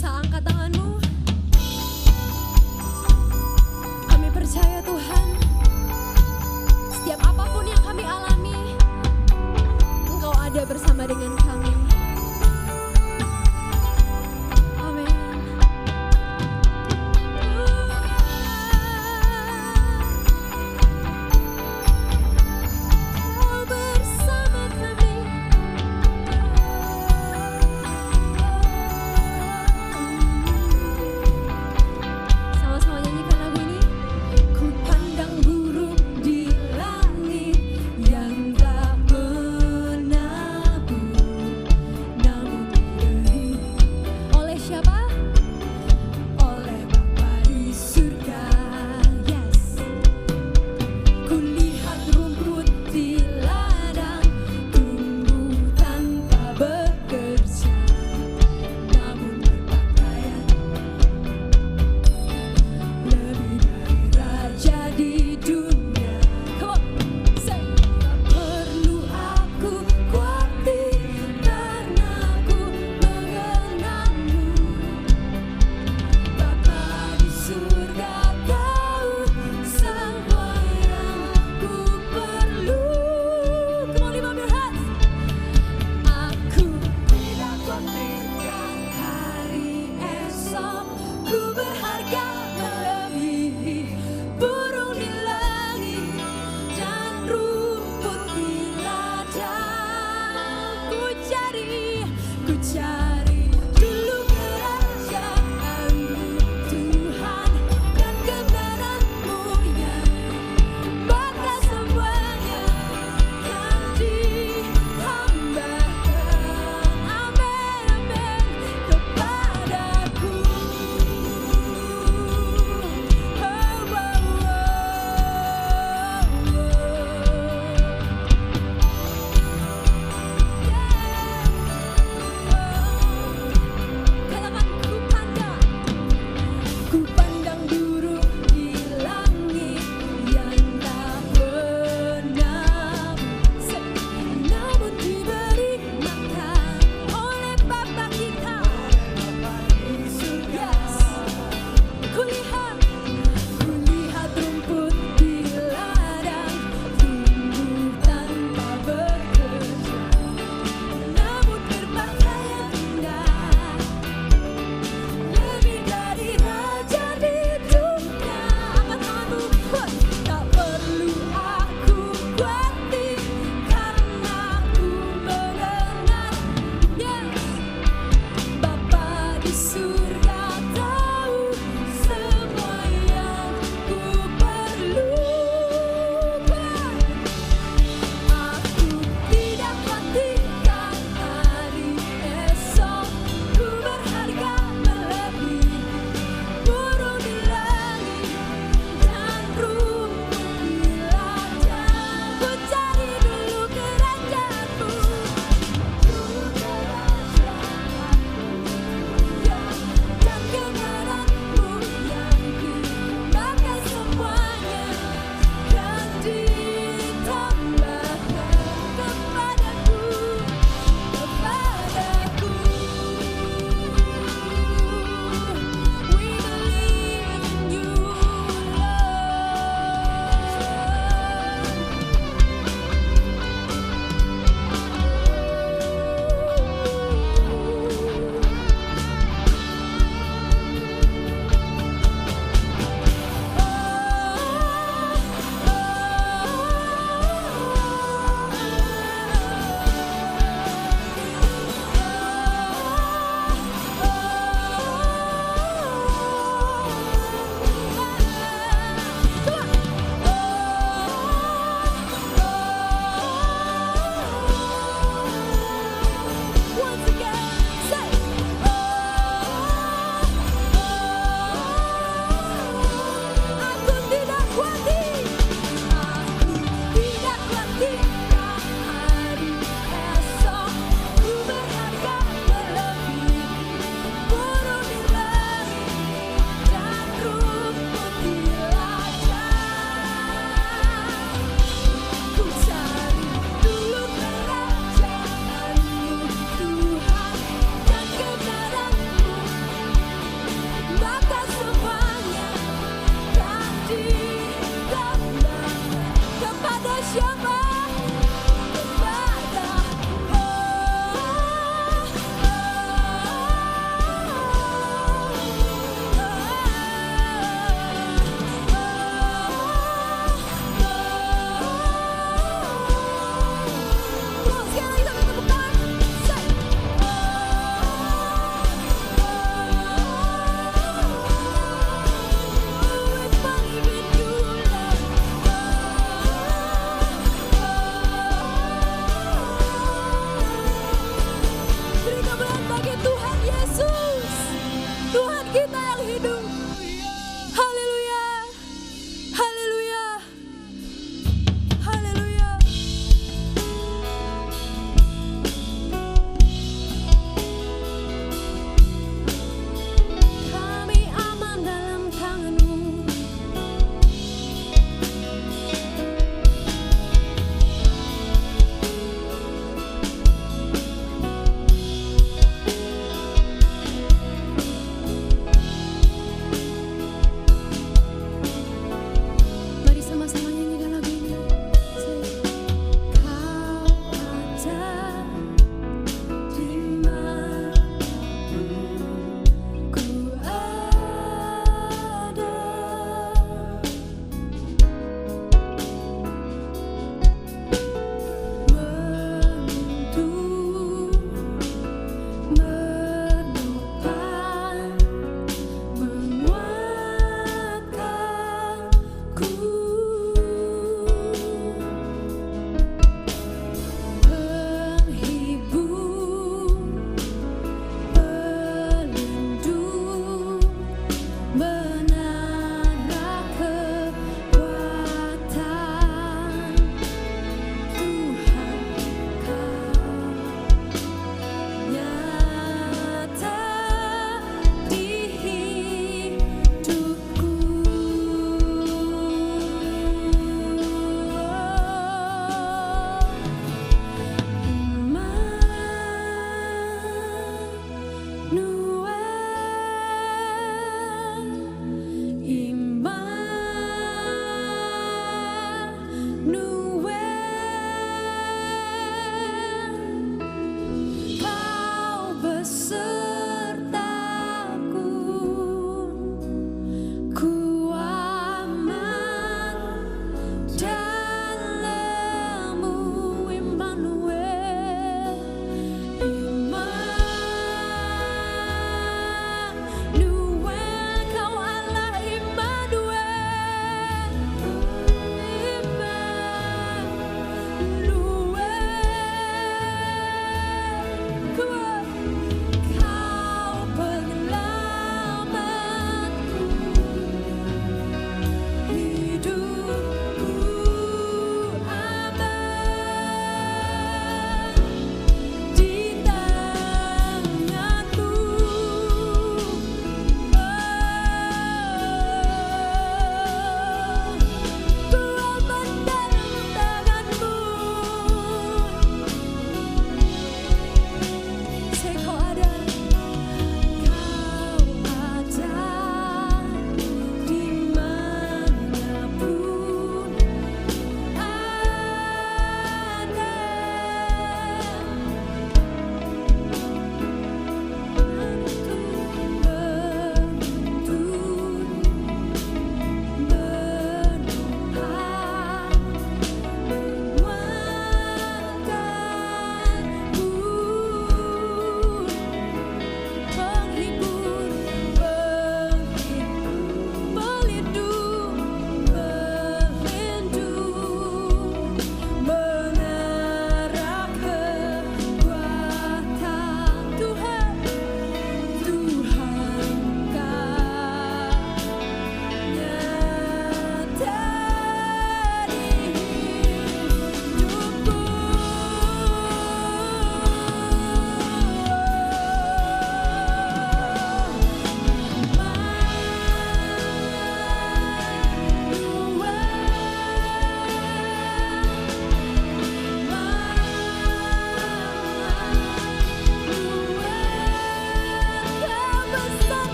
bisa angkat tanganmu? Kami percaya Tuhan, setiap apapun yang kami alami, Engkau ada bersama dengan kami. Amin. Kau bersama kami.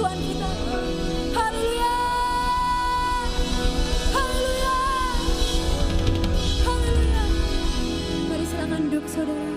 Tuhan kita. Haleluya. Haleluya. Haleluya. Mari silakan duduk saudara.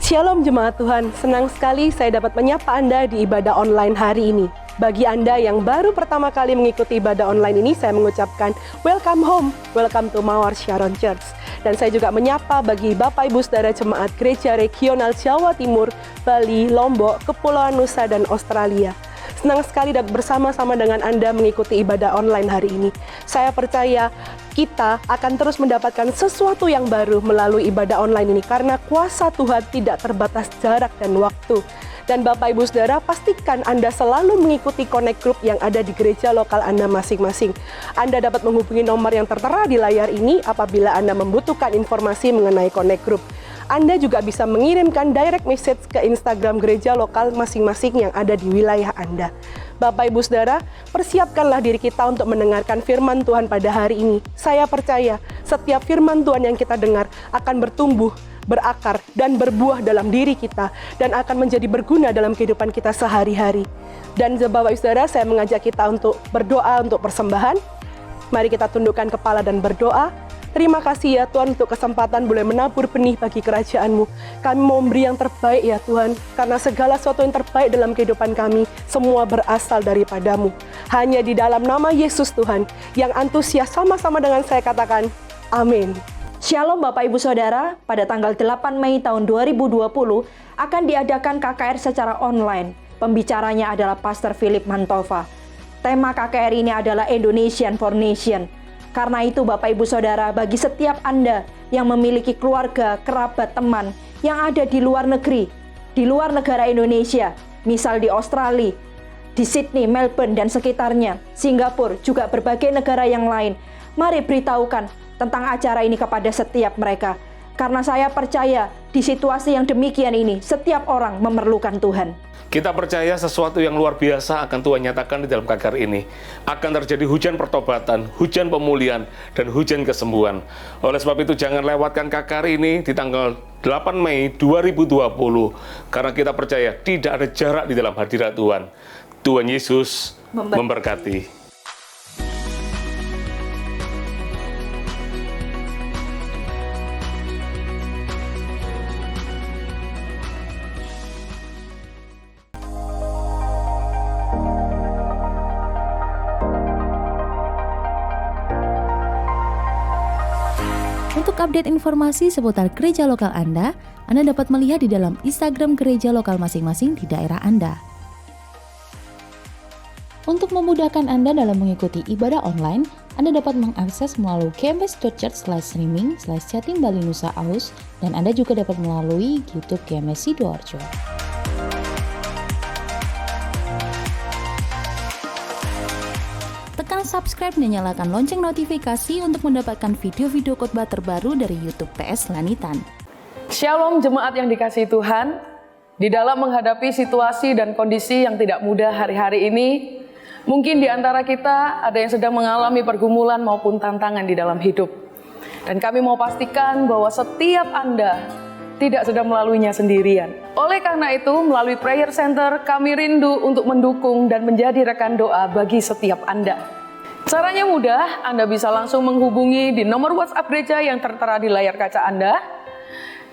Shalom jemaat Tuhan, senang sekali saya dapat menyapa Anda di ibadah online hari ini. Bagi Anda yang baru pertama kali mengikuti ibadah online ini, saya mengucapkan welcome home, welcome to Mawar Sharon Church. Dan saya juga menyapa bagi Bapak Ibu Saudara Jemaat Gereja Regional Jawa Timur, Bali, Lombok, Kepulauan Nusa, dan Australia. Senang sekali dapat bersama-sama dengan Anda mengikuti ibadah online hari ini. Saya percaya kita akan terus mendapatkan sesuatu yang baru melalui ibadah online ini karena kuasa Tuhan tidak terbatas jarak dan waktu. Dan Bapak Ibu Saudara, pastikan Anda selalu mengikuti Connect Group yang ada di gereja lokal Anda masing-masing. Anda dapat menghubungi nomor yang tertera di layar ini apabila Anda membutuhkan informasi mengenai Connect Group. Anda juga bisa mengirimkan direct message ke Instagram gereja lokal masing-masing yang ada di wilayah Anda. Bapak Ibu Saudara, persiapkanlah diri kita untuk mendengarkan firman Tuhan pada hari ini. Saya percaya setiap firman Tuhan yang kita dengar akan bertumbuh, berakar, dan berbuah dalam diri kita dan akan menjadi berguna dalam kehidupan kita sehari-hari. Dan Bapak Ibu Saudara, saya mengajak kita untuk berdoa untuk persembahan. Mari kita tundukkan kepala dan berdoa. Terima kasih ya Tuhan untuk kesempatan boleh menabur benih bagi kerajaan-Mu. Kami mau memberi yang terbaik ya Tuhan, karena segala sesuatu yang terbaik dalam kehidupan kami, semua berasal daripada-Mu. Hanya di dalam nama Yesus Tuhan, yang antusias sama-sama dengan saya katakan, amin. Shalom Bapak Ibu Saudara, pada tanggal 8 Mei tahun 2020 akan diadakan KKR secara online. Pembicaranya adalah Pastor Philip Mantova. Tema KKR ini adalah Indonesian for Nation. Karena itu Bapak Ibu Saudara, bagi setiap Anda yang memiliki keluarga, kerabat, teman yang ada di luar negeri, di luar negara Indonesia, misal di Australia, di Sydney, Melbourne, dan sekitarnya, Singapura, juga berbagai negara yang lain, mari beritahukan tentang acara ini kepada setiap mereka. Karena saya percaya di situasi yang demikian ini, setiap orang memerlukan Tuhan. Kita percaya sesuatu yang luar biasa akan Tuhan nyatakan di dalam KKR ini. Akan terjadi hujan pertobatan, hujan pemulihan, dan hujan kesembuhan. Oleh sebab itu jangan lewatkan KKR ini di tanggal 8 Mei 2020. Karena kita percaya tidak ada jarak di dalam hadirat Tuhan. Tuhan Yesus memberkati. Untuk update informasi seputar gereja lokal Anda dapat melihat di dalam Instagram gereja lokal masing-masing di daerah Anda. Untuk memudahkan Anda dalam mengikuti ibadah online, Anda dapat mengakses melalui gms.church/streaming/Jatim Bali Nusa Aus, dan Anda juga dapat melalui YouTube GMS Sidoarjo. Tekan subscribe dan nyalakan lonceng notifikasi untuk mendapatkan video-video khotbah terbaru dari YouTube TS Lanitan. Shalom jemaat yang dikasihi Tuhan. Di dalam menghadapi situasi dan kondisi yang tidak mudah hari-hari ini, mungkin di antara kita ada yang sedang mengalami pergumulan maupun tantangan di dalam hidup. Dan kami mau pastikan bahwa setiap Anda tidak sedang melaluinya sendirian. Oleh karena itu, melalui Prayer Center, kami rindu untuk mendukung dan menjadi rekan doa bagi setiap Anda. Caranya mudah, Anda bisa langsung menghubungi di nomor WhatsApp gereja yang tertera di layar kaca Anda,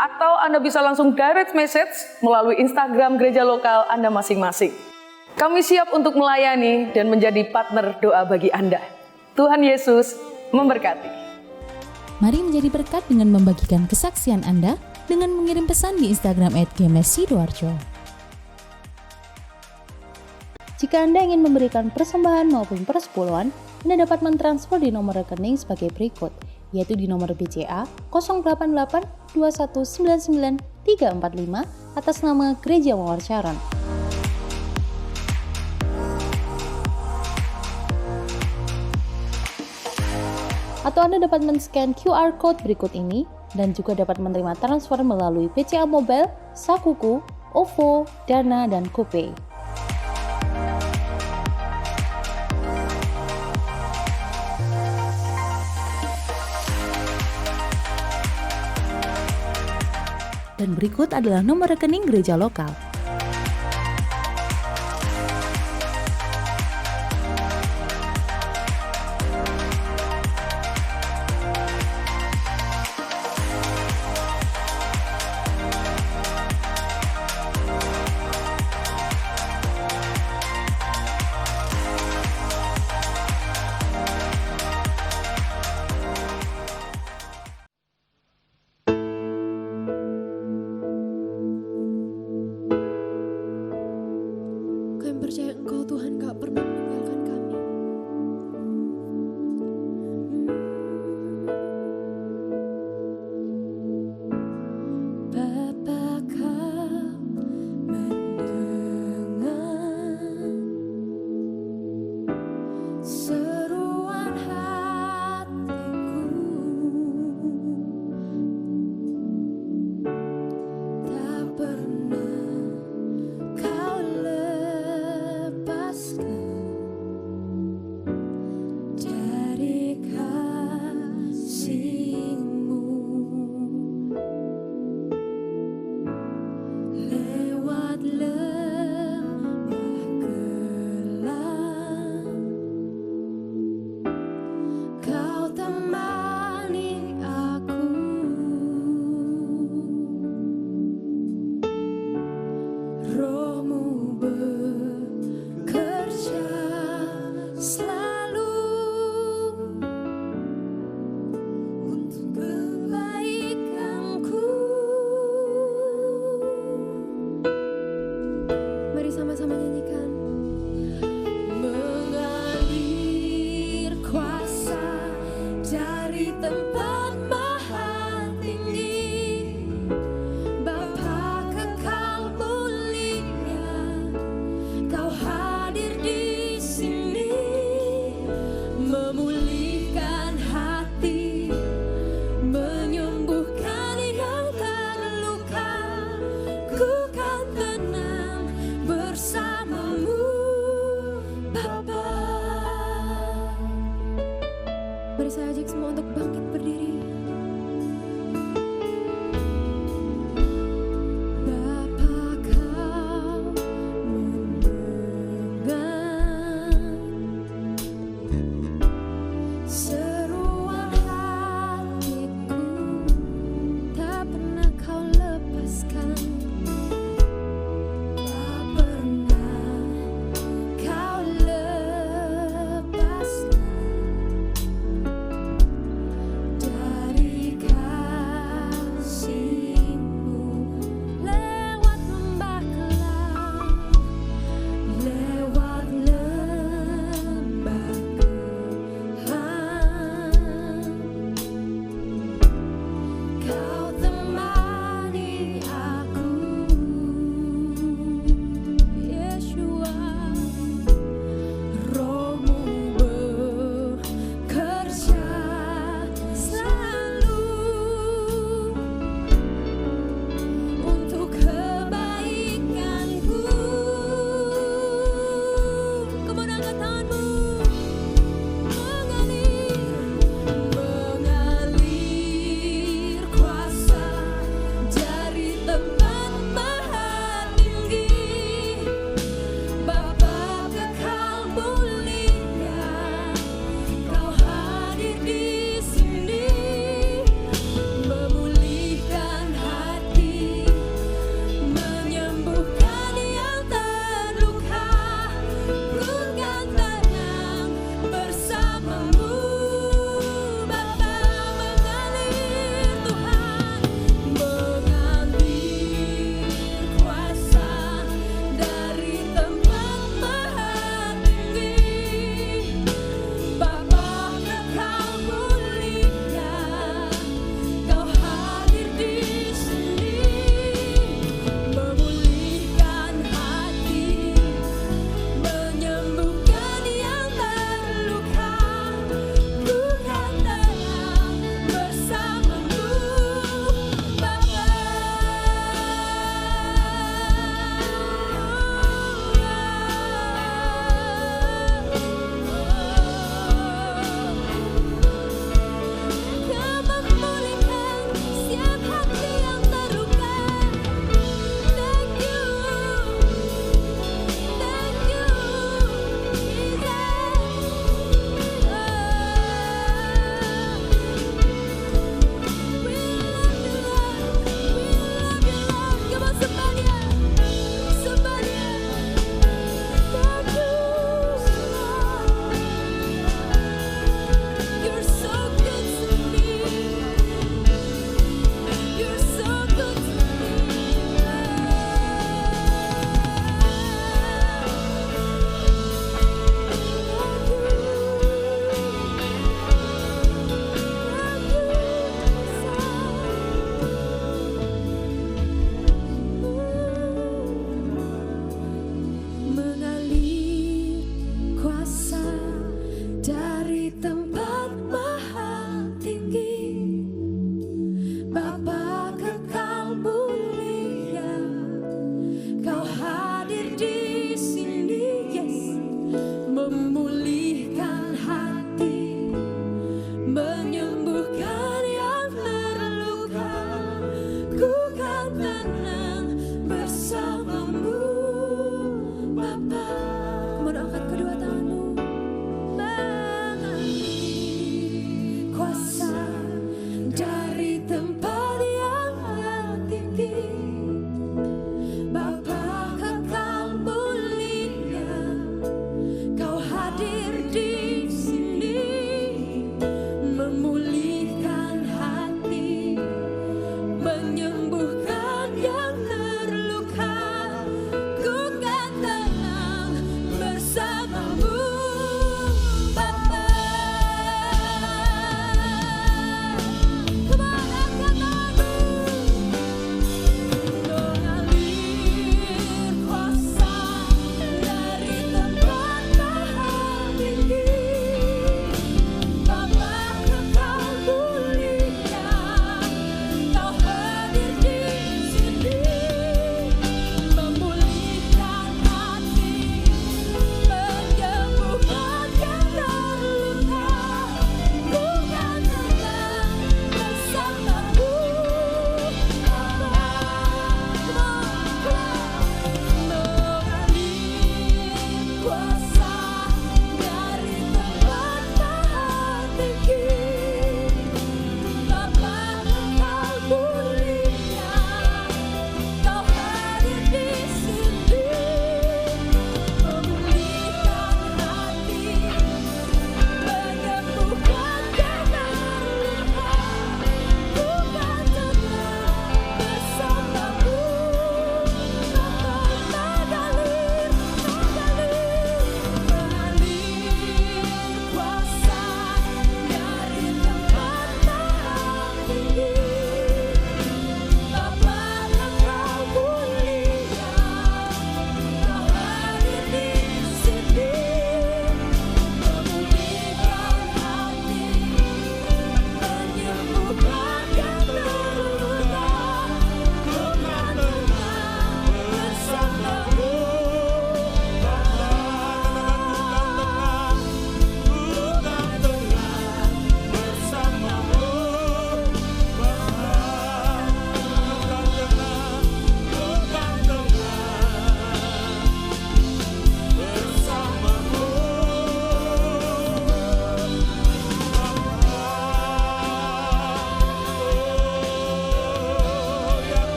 atau Anda bisa langsung direct message melalui Instagram gereja lokal Anda masing-masing. Kami siap untuk melayani dan menjadi partner doa bagi Anda. Tuhan Yesus memberkati. Mari menjadi berkat dengan membagikan kesaksian Anda dengan mengirim pesan di Instagram @gmssidoarjo. Jika Anda ingin memberikan persembahan maupun persepuluhan, Anda dapat mentransfer di nomor rekening sebagai berikut, yaitu di nomor BCA 088 2199 345 atas nama Gereja Mawar Sharon. Atau Anda dapat men-scan QR Code berikut ini dan juga dapat menerima transfer melalui BCA Mobile, Sakuku, OVO, Dana, dan GoPay. Dan berikut adalah nomor rekening gereja lokal. Kami percaya Engkau Tuhan gak pernah meninggalkan kami. Bapa, Kau mendengar seruan hatiku, tak pernah Kau lepaskan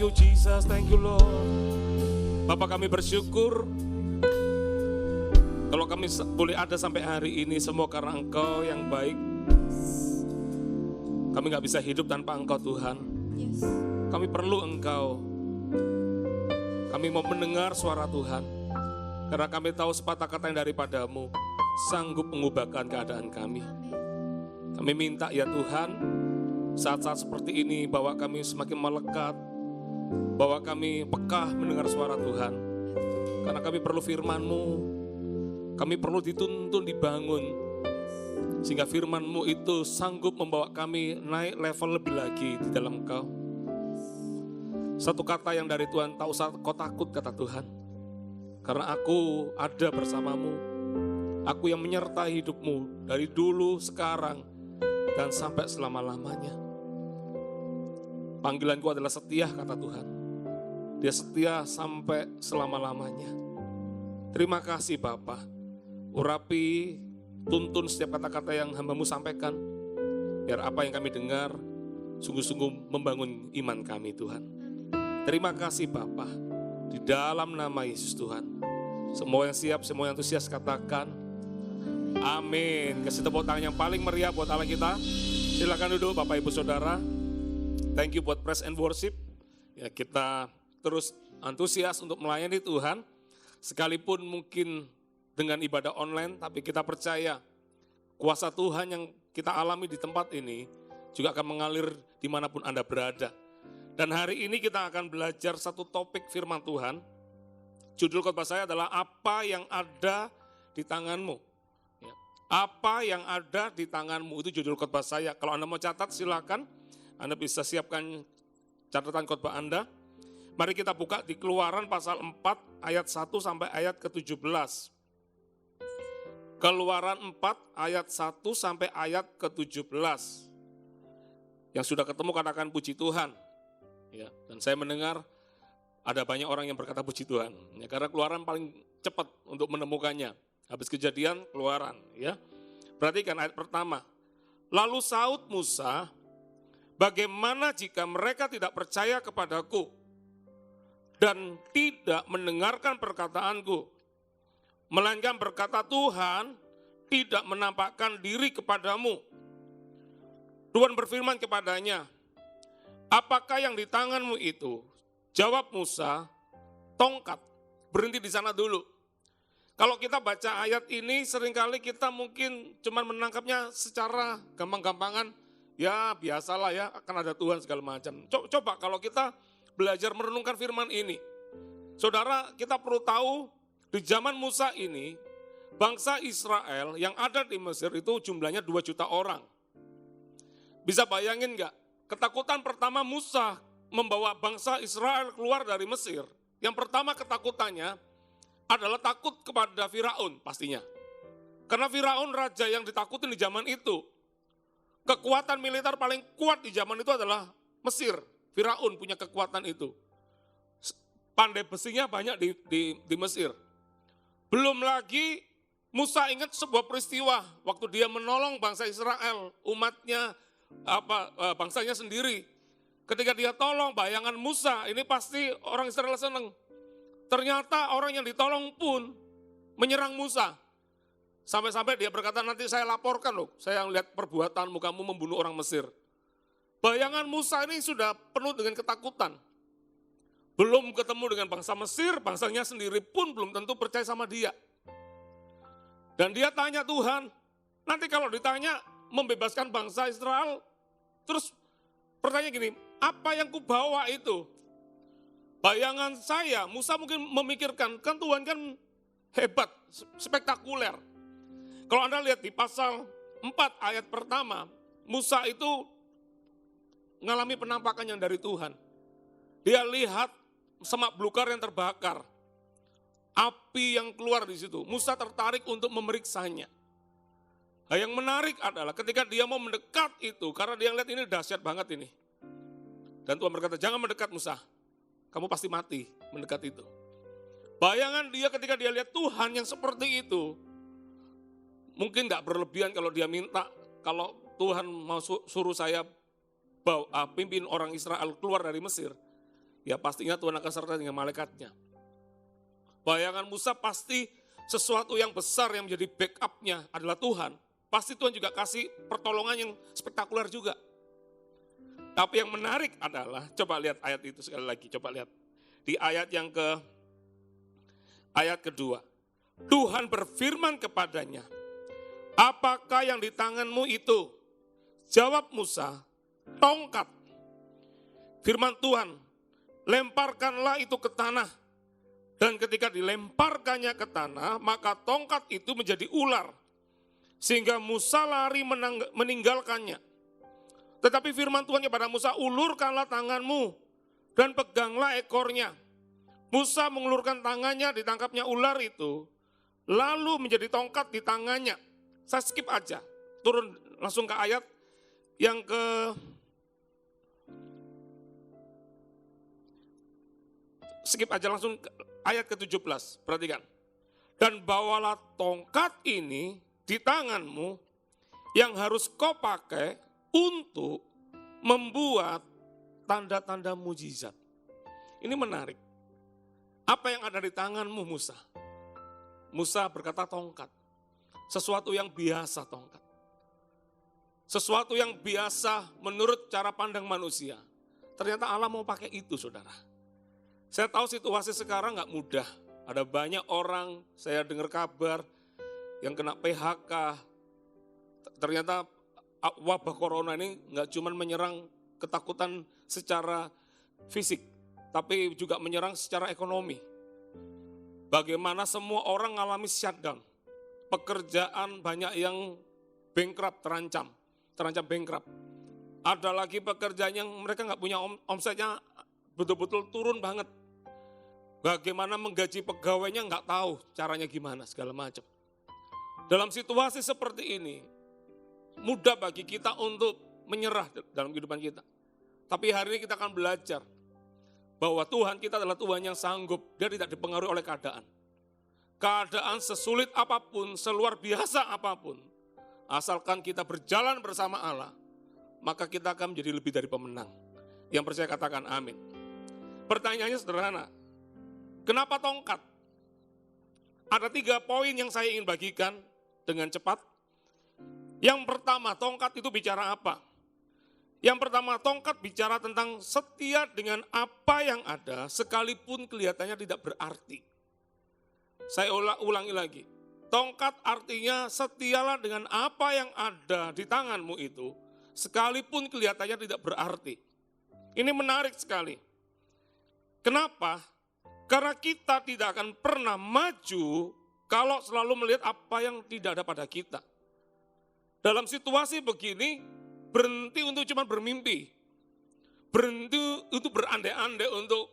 you Jesus, thank you Lord. Bapak kami bersyukur kalau kami boleh ada sampai hari ini semua karena Engkau yang baik. Kami gak bisa hidup tanpa Engkau Tuhan. Kami perlu Engkau. Kami mau mendengar suara Tuhan. Karena kami tahu sepatah kata yang daripadamu sanggup mengubahkan keadaan kami. Kami minta ya Tuhan, saat-saat seperti ini bahwa kami semakin melekat, bahwa kami peka mendengar suara Tuhan. Karena kami perlu firman-Mu, kami perlu dituntun, dibangun. Sehingga firman-Mu itu sanggup membawa kami naik level lebih lagi di dalam Engkau. Satu kata yang dari Tuhan, tak usah kau takut kata Tuhan. Karena aku ada bersamamu, aku yang menyertai hidupmu dari dulu, sekarang, dan sampai selama-lamanya. Panggilanku adalah setia kata Tuhan. Dia setia sampai selama-lamanya. Terima kasih Bapa. Urapi, tuntun setiap kata-kata yang hamba-Mu sampaikan. Biar apa yang kami dengar sungguh-sungguh membangun iman kami Tuhan. Terima kasih Bapa. Di dalam nama Yesus Tuhan. Semua yang siap, semua yang antusias katakan amin. Kasih tepuk tangan yang paling meriah buat Allah kita. Silakan duduk Bapak Ibu Saudara. Thank you buat praise and worship. Ya, kita terus antusias untuk melayani Tuhan. Sekalipun mungkin dengan ibadah online, tapi kita percaya kuasa Tuhan yang kita alami di tempat ini juga akan mengalir dimanapun Anda berada. Dan hari ini kita akan belajar satu topik firman Tuhan. Judul khotbah saya adalah apa yang ada di tanganmu. Ya. Apa yang ada di tanganmu, itu judul khotbah saya. Kalau Anda mau catat silakan, Anda bisa siapkan catatan khotbah Anda. Mari kita buka di Keluaran pasal 4 ayat 1 sampai ayat ke-17. Keluaran 4 ayat 1 sampai ayat ke-17. Yang sudah ketemu katakan puji Tuhan. Ya, dan saya mendengar ada banyak orang yang berkata puji Tuhan. Ya, karena Keluaran paling cepat untuk menemukannya. Habis Kejadian, Keluaran. Ya. Perhatikan ayat pertama. Lalu saut Musa, bagaimana jika mereka tidak percaya kepadaku dan tidak mendengarkan perkataanku, melainkan berkata Tuhan tidak menampakkan diri kepadamu. Tuhan berfirman kepadanya, apakah yang di tanganmu itu? Jawab Musa, tongkat. Berhenti di sana dulu. Kalau kita baca ayat ini seringkali kita mungkin cuma menangkapnya secara gampang-gampangan. Ya biasalah ya, akan ada Tuhan segala macam. Coba kalau kita belajar merenungkan firman ini. Saudara, kita perlu tahu di zaman Musa ini, bangsa Israel yang ada di Mesir itu jumlahnya 2 juta orang. Bisa bayangin enggak? Ketakutan pertama Musa membawa bangsa Israel keluar dari Mesir. Yang pertama ketakutannya adalah takut kepada Firaun pastinya. Karena Firaun raja yang ditakutin di zaman itu. Kekuatan militer paling kuat di zaman itu adalah Mesir. Firaun punya kekuatan itu. Pandai besinya banyak di Mesir. Belum lagi Musa ingat sebuah peristiwa waktu dia menolong bangsa Israel, umatnya, bangsanya sendiri. Ketika dia tolong, bayangan Musa, ini pasti orang Israel senang. Ternyata orang yang ditolong pun menyerang Musa. Sampai-sampai dia berkata, nanti saya laporkan loh, saya lihat perbuatanmu, kamu membunuh orang Mesir. Bayangan Musa ini sudah penuh dengan ketakutan. Belum ketemu dengan bangsa Mesir, bangsanya sendiri pun belum tentu percaya sama dia. Dan dia tanya Tuhan, nanti kalau ditanya membebaskan bangsa Israel, terus pertanyaan gini, apa yang kubawa itu? Bayangan saya, Musa mungkin memikirkan, kan Tuhan kan hebat, spektakuler. Kalau Anda lihat di pasal 4 ayat pertama, Musa itu mengalami penampakan yang dari Tuhan. Dia lihat semak belukar yang terbakar, api yang keluar di situ. Musa tertarik untuk memeriksanya. Nah, yang menarik adalah ketika dia mau mendekat itu, karena dia lihat ini dahsyat banget ini. Dan Tuhan berkata, jangan mendekat Musa, kamu pasti mati mendekat itu. Bayangan dia ketika dia lihat Tuhan yang seperti itu, mungkin gak berlebihan kalau dia minta, kalau Tuhan mau suruh saya pimpin orang Israel keluar dari Mesir, ya pastinya Tuhan akan serta dengan malaikatnya. Bayangan Musa pasti sesuatu yang besar yang menjadi backupnya adalah Tuhan. Pasti Tuhan juga kasih pertolongan yang spektakuler juga. Tapi yang menarik adalah, coba lihat ayat itu sekali lagi, coba lihat. Di ayat ayat kedua. Tuhan berfirman kepadanya, apakah yang di tanganmu itu? Jawab Musa, tongkat. Firman Tuhan, lemparkanlah itu ke tanah. Dan ketika dilemparkannya ke tanah, maka tongkat itu menjadi ular. Sehingga Musa lari meninggalkannya. Tetapi firman Tuhan kepada Musa, ulurkanlah tanganmu dan peganglah ekornya. Musa mengulurkan tangannya, ditangkapnya ular itu, lalu menjadi tongkat di tangannya. Saya skip aja, turun langsung ke ayat yang skip aja langsung ke ayat ke-17, perhatikan. Dan bawalah tongkat ini di tanganmu yang harus kau pakai untuk membuat tanda-tanda mujizat. Ini menarik. Apa yang ada di tanganmu Musa? Musa berkata tongkat. Sesuatu yang biasa tongkat. Sesuatu yang biasa menurut cara pandang manusia. Ternyata Allah mau pakai itu saudara. Saya tahu situasi sekarang gak mudah. Ada banyak orang, saya dengar kabar yang kena PHK. Ternyata wabah corona ini gak cuma menyerang ketakutan secara fisik, tapi juga menyerang secara ekonomi. Bagaimana semua orang mengalami shutdown. Pekerjaan banyak yang bankrupt, terancam bankrupt. Ada lagi pekerjaan yang mereka gak punya omsetnya betul-betul turun banget. Bagaimana menggaji pegawainya nggak tahu caranya gimana segala macam. Dalam situasi seperti ini, mudah bagi kita untuk menyerah dalam kehidupan kita. Tapi hari ini kita akan belajar bahwa Tuhan kita adalah Tuhan yang sanggup, dia tidak dipengaruhi oleh keadaan. Keadaan sesulit apapun, seluar biasa apapun, asalkan kita berjalan bersama Allah, maka kita akan menjadi lebih dari pemenang. Yang percaya katakan amin. Pertanyaannya sederhana. Kenapa tongkat? Ada 3 poin yang saya ingin bagikan dengan cepat. Yang pertama, tongkat itu bicara apa? Yang pertama, tongkat bicara tentang setia dengan apa yang ada, sekalipun kelihatannya tidak berarti. Saya ulangi lagi. Tongkat artinya setialah dengan apa yang ada di tanganmu itu, sekalipun kelihatannya tidak berarti. Ini menarik sekali. Kenapa? Karena kita tidak akan pernah maju kalau selalu melihat apa yang tidak ada pada kita. Dalam situasi begini, berhenti untuk cuma bermimpi. Berhenti untuk berandai-andai untuk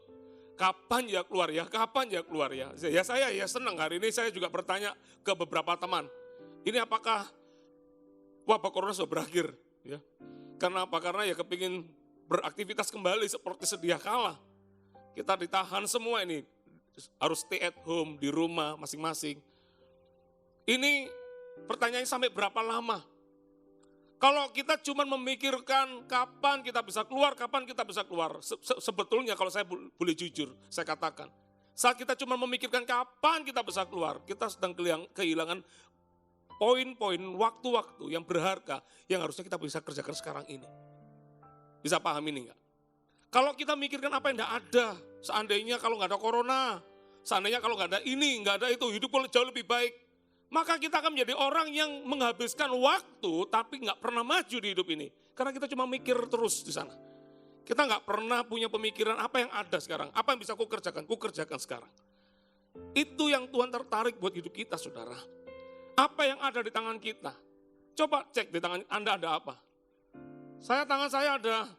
kapan ya keluar ya, kapan ya keluar ya. Ya saya ya senang hari ini saya juga bertanya ke beberapa teman. Ini apakah wabah corona sudah berakhir? Ya. Karena apa? Karena ya kepingin beraktivitas kembali seperti sedia kala. Kita ditahan semua ini, harus stay at home di rumah masing-masing. Ini pertanyaannya sampai berapa lama? Kalau kita cuma memikirkan kapan kita bisa keluar, sebetulnya kalau saya boleh jujur, saya katakan, saat kita cuma memikirkan kapan kita bisa keluar, kita sedang kehilangan poin-poin, waktu-waktu yang berharga yang harusnya kita bisa kerjakan sekarang ini. Bisa paham ini enggak? Kalau kita mikirkan apa yang tidak ada, seandainya kalau nggak ada corona, seandainya kalau nggak ada ini, nggak ada itu, hidup jauh lebih baik. Maka kita akan menjadi orang yang menghabiskan waktu tapi nggak pernah maju di hidup ini. Karena kita cuma mikir terus di sana. Kita nggak pernah punya pemikiran apa yang ada sekarang, apa yang bisa ku kerjakan sekarang. Itu yang Tuhan tertarik buat hidup kita saudara. Apa yang ada di tangan kita? Coba cek di tangan Anda ada apa? Tangan saya ada.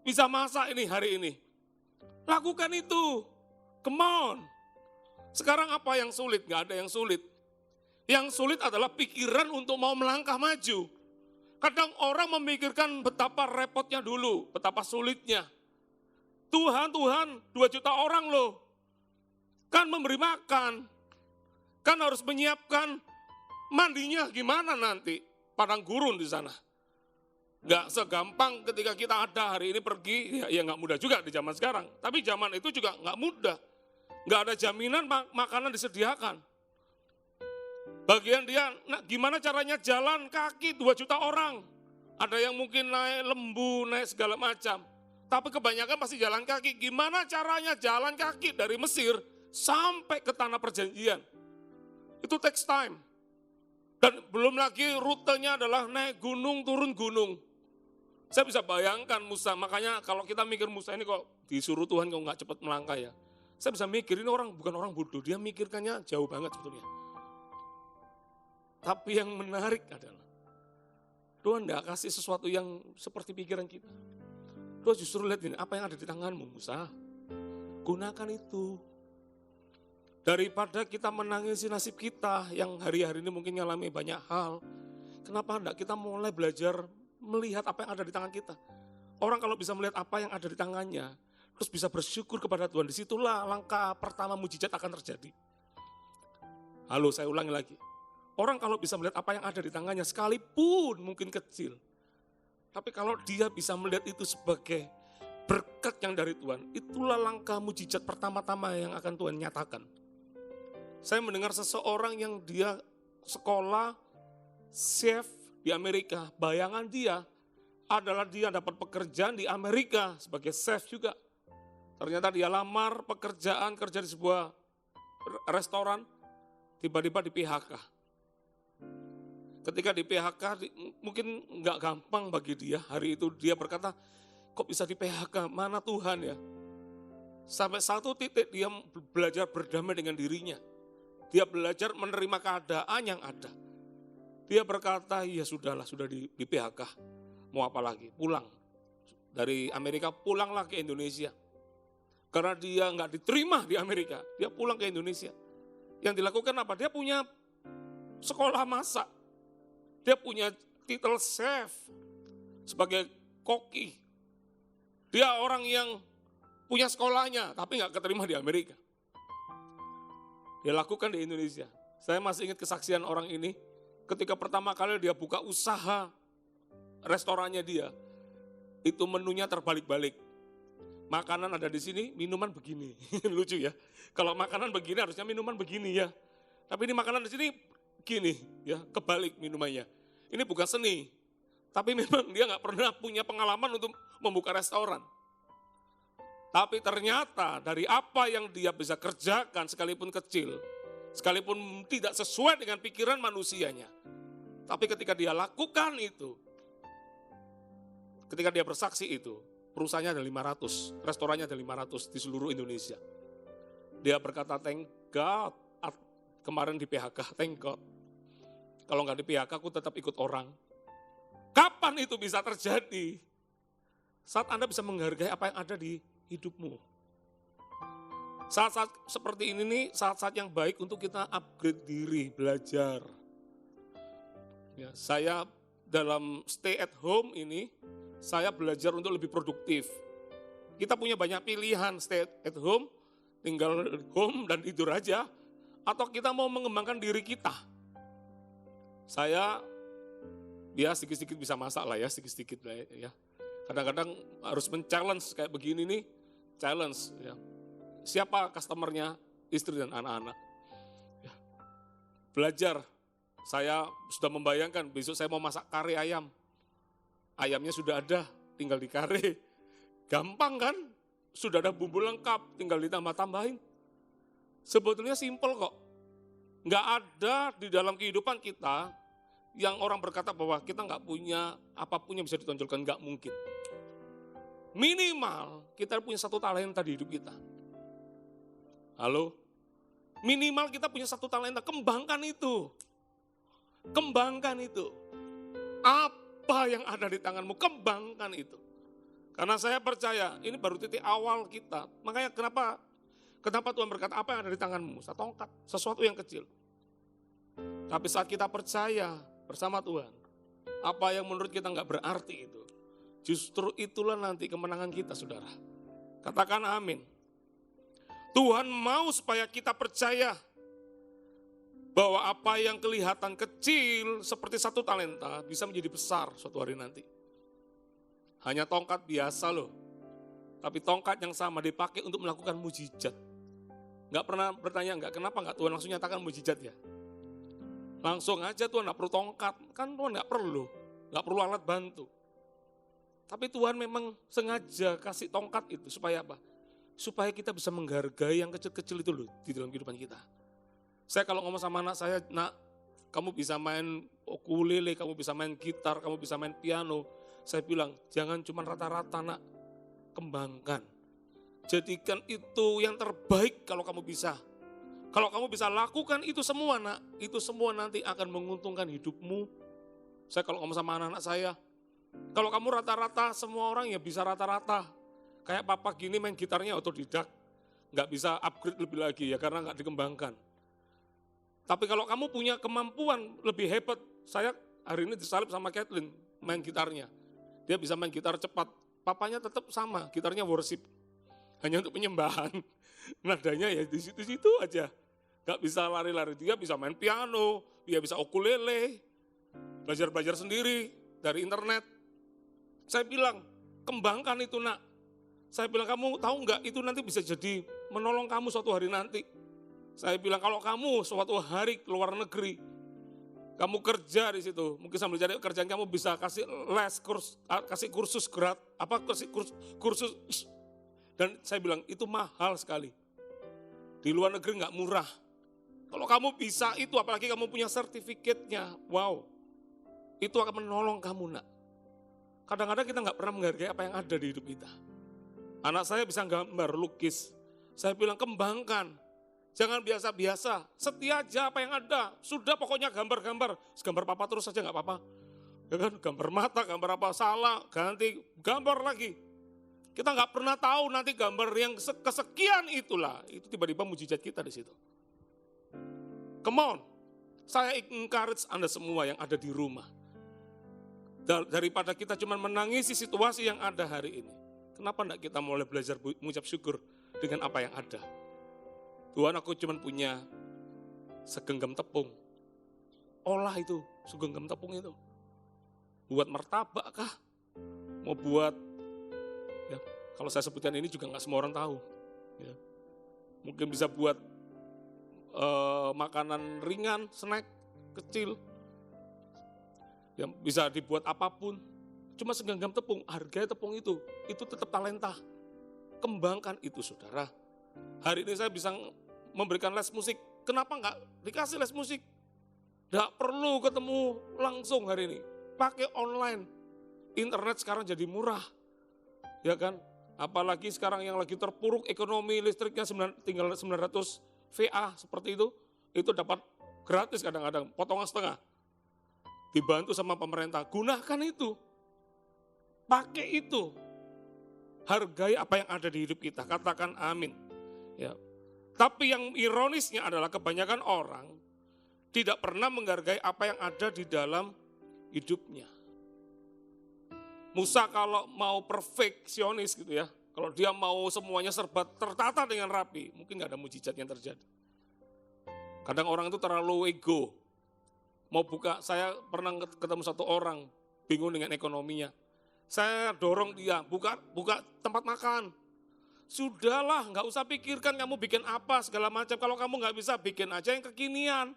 Bisa masak ini hari ini. Lakukan itu. Come on. Sekarang apa yang sulit? Gak ada yang sulit. Yang sulit adalah pikiran untuk mau melangkah maju. Kadang orang memikirkan betapa repotnya dulu, betapa sulitnya. Tuhan, 2 juta orang loh. Kan memberi makan. Kan harus menyiapkan mandinya gimana nanti. Padang gurun di sana. Nggak segampang ketika kita ada hari ini pergi, ya nggak mudah juga di zaman sekarang. Tapi zaman itu juga nggak mudah. Nggak ada jaminan makanan disediakan. Bagian dia, nah gimana caranya jalan kaki 2 juta orang. Ada yang mungkin naik lembu, naik segala macam. Tapi kebanyakan pasti jalan kaki. Gimana caranya jalan kaki dari Mesir sampai ke tanah perjanjian. Itu takes time. Dan belum lagi rutenya adalah naik gunung, turun gunung. Saya bisa bayangkan Musa, makanya kalau kita mikir Musa ini kok disuruh Tuhan kok nggak cepat melangkah ya. Saya bisa mikir ini orang bukan orang bodoh, dia mikirkannya jauh banget sebetulnya. Tapi yang menarik adalah Tuhan nggak kasih sesuatu yang seperti pikiran kita. Tuhan justru lihat ini, apa yang ada di tanganmu Musa, gunakan itu. Daripada kita menangisi nasib kita yang hari-hari ini mungkin ngalami banyak hal. Kenapa enggak kita mulai belajar melihat apa yang ada di tangan kita. Orang kalau bisa melihat apa yang ada di tangannya, terus bisa bersyukur kepada Tuhan, disitulah langkah pertama mujizat akan terjadi. Halo, saya ulangi lagi. Orang kalau bisa melihat apa yang ada di tangannya, sekalipun mungkin kecil, tapi kalau dia bisa melihat itu sebagai berkat yang dari Tuhan, itulah langkah mujizat pertama-tama yang akan Tuhan nyatakan. Saya mendengar seseorang yang dia sekolah chef di Amerika. Bayangan dia adalah dia dapat pekerjaan di Amerika sebagai chef juga. Ternyata dia lamar pekerjaan kerja di sebuah restoran, tiba-tiba di PHK. Ketika di PHK mungkin nggak gampang bagi dia. Hari itu dia berkata, kok bisa di PHK? Mana Tuhan ya? Sampai satu titik dia belajar berdamai dengan dirinya. Dia belajar menerima keadaan yang ada. Dia berkata, ya sudahlah, sudah di PHK. Mau apa lagi? Pulang. Dari Amerika pulanglah ke Indonesia. Karena dia nggak diterima di Amerika, dia pulang ke Indonesia. Yang dilakukan apa? Dia punya sekolah masak. Dia punya titel chef sebagai koki. Dia orang yang punya sekolahnya, tapi nggak keterima di Amerika. Dia lakukan di Indonesia. Saya masih ingat kesaksian orang ini. Ketika pertama kali dia buka usaha restorannya dia, itu menunya terbalik-balik. Makanan ada di sini, minuman begini. Lucu ya. Kalau makanan begini harusnya minuman begini ya. Tapi ini makanan di sini gini ya, kebalik minumannya. Ini bukan seni. Tapi memang dia nggak pernah punya pengalaman untuk membuka restoran. Tapi ternyata dari apa yang dia bisa kerjakan sekalipun kecil, sekalipun tidak sesuai dengan pikiran manusianya. Tapi ketika dia lakukan itu, ketika dia bersaksi itu, perusahaannya ada 500, restorannya ada 500 di seluruh Indonesia. Dia berkata, thank God, kemarin di PHK, thank God. Kalau nggak di PHK aku tetap ikut orang. Kapan itu bisa terjadi? Saat Anda bisa menghargai apa yang ada di hidupmu. Saat-saat seperti ini nih, saat-saat yang baik untuk kita upgrade diri, belajar. Ya, saya dalam stay at home ini, saya belajar untuk lebih produktif. Kita punya banyak pilihan, stay at home, tinggal home dan tidur aja. Atau kita mau mengembangkan diri kita. Saya, ya sedikit-sedikit bisa masak lah ya, sedikit-sedikit lah ya. Kadang-kadang harus men-challenge kayak begini nih, challenge ya. Siapa customernya? Istri dan anak-anak. Ya. Belajar, saya sudah membayangkan besok saya mau masak kare ayam. Ayamnya sudah ada, tinggal di kare. Gampang kan? Sudah ada bumbu lengkap, tinggal ditambah-tambahin. Sebetulnya simple kok. Nggak ada di dalam kehidupan kita yang orang berkata bahwa kita nggak punya apapun yang bisa ditonjolkan, nggak mungkin. Minimal kita punya satu talenta di hidup kita. Halo? Minimal kita punya satu talenta, kembangkan itu. Kembangkan itu. Apa yang ada di tanganmu, kembangkan itu. Karena saya percaya ini baru titik awal kita. Makanya kenapa Tuhan berkata apa yang ada di tanganmu? Satu tongkat, sesuatu yang kecil. Tapi saat kita percaya bersama Tuhan, apa yang menurut kita nggak berarti itu, justru itulah nanti kemenangan kita, saudara. Katakan amin. Tuhan mau supaya kita percaya bahwa apa yang kelihatan kecil seperti satu talenta bisa menjadi besar suatu hari nanti. Hanya tongkat biasa loh. Tapi tongkat yang sama dipakai untuk melakukan mujizat. Nggak pernah bertanya, kenapa nggak Tuhan langsung nyatakan mujizat ya? Langsung aja Tuhan nggak perlu tongkat. Kan Tuhan nggak perlu alat bantu. Tapi Tuhan memang sengaja kasih tongkat itu supaya apa? Supaya kita bisa menghargai yang kecil-kecil itu loh di dalam kehidupan kita. Saya kalau ngomong sama anak saya, nak, kamu bisa main ukulele, kamu bisa main gitar, kamu bisa main piano. Saya bilang, jangan cuma rata-rata nak, kembangkan. Jadikan itu yang terbaik kalau kamu bisa. Kalau kamu bisa lakukan itu semua nak, itu semua nanti akan menguntungkan hidupmu. Saya kalau ngomong sama anak-anak saya, kalau kamu rata-rata, semua orang ya bisa rata-rata. Kayak papa gini main gitarnya otodidak, nggak bisa upgrade lebih lagi ya karena nggak dikembangkan. Tapi kalau kamu punya kemampuan lebih hebat, saya hari ini disalib sama Kathleen main gitarnya. Dia bisa main gitar cepat, papanya tetap sama, gitarnya worship. Hanya untuk penyembahan, nadanya ya di situ-situ aja. Gak bisa lari-lari, dia bisa main piano, dia bisa ukulele, belajar-belajar sendiri dari internet. Saya bilang, kembangkan itu nak. Saya bilang, kamu tahu nggak itu nanti bisa jadi menolong kamu suatu hari nanti. Saya bilang, kalau kamu suatu hari keluar negeri, kamu kerja di situ, mungkin sambil cari kerjaan kamu bisa kasih kasih kursus kursus. Dan saya bilang, itu mahal sekali. Di luar negeri nggak murah. Kalau kamu bisa itu, apalagi kamu punya sertifikatnya, wow. Itu akan menolong kamu nak. Kadang-kadang kita nggak pernah menghargai apa yang ada di hidup kita. Anak saya bisa gambar, lukis. Saya bilang kembangkan. Jangan biasa-biasa, setia aja apa yang ada. Sudah pokoknya gambar-gambar. Gambar papa terus saja nggak apa-apa. Ya kan, gambar mata, gambar apa salah, ganti gambar lagi. Kita nggak pernah tahu nanti gambar yang kesekian itulah. Itu tiba-tiba mujizat kita di situ. Come on, saya encourage Anda semua yang ada di rumah. Daripada kita cuma menangisi situasi yang ada hari ini. Kenapa enggak kita mulai belajar mengucap syukur dengan apa yang ada? Tuhan, aku cuma punya segenggam tepung. Olah itu, segenggam tepung itu. Buat martabak kah? Mau buat, ya, kalau saya sebutkan ini juga nggak semua orang tahu. Ya. Mungkin bisa buat makanan ringan, snack kecil. Yang bisa dibuat apapun. Cuma segenggam tepung, harga tepung itu tetap talenta. Kembangkan itu saudara. Hari ini saya bisa memberikan les musik. Kenapa enggak dikasih les musik? Enggak perlu ketemu langsung hari ini. Pakai online. Internet sekarang jadi murah. Ya kan? Apalagi sekarang yang lagi terpuruk ekonomi listriknya tinggal 900 VA seperti itu dapat gratis kadang-kadang, potongan setengah. Dibantu sama pemerintah. Gunakan itu. Pakai itu. Hargai apa yang ada di hidup kita. Katakan amin. Ya. Tapi yang ironisnya adalah kebanyakan orang tidak pernah menghargai apa yang ada di dalam hidupnya. Musa kalau mau perfeksionis gitu ya. Kalau dia mau semuanya serba tertata dengan rapi. Mungkin gak ada mujizat yang terjadi. Kadang orang itu terlalu ego. Mau buka, saya pernah ketemu satu orang bingung dengan ekonominya. Saya dorong dia, buka tempat makan. Sudahlah, nggak usah pikirkan kamu bikin apa segala macam. Kalau kamu nggak bisa, bikin aja yang kekinian.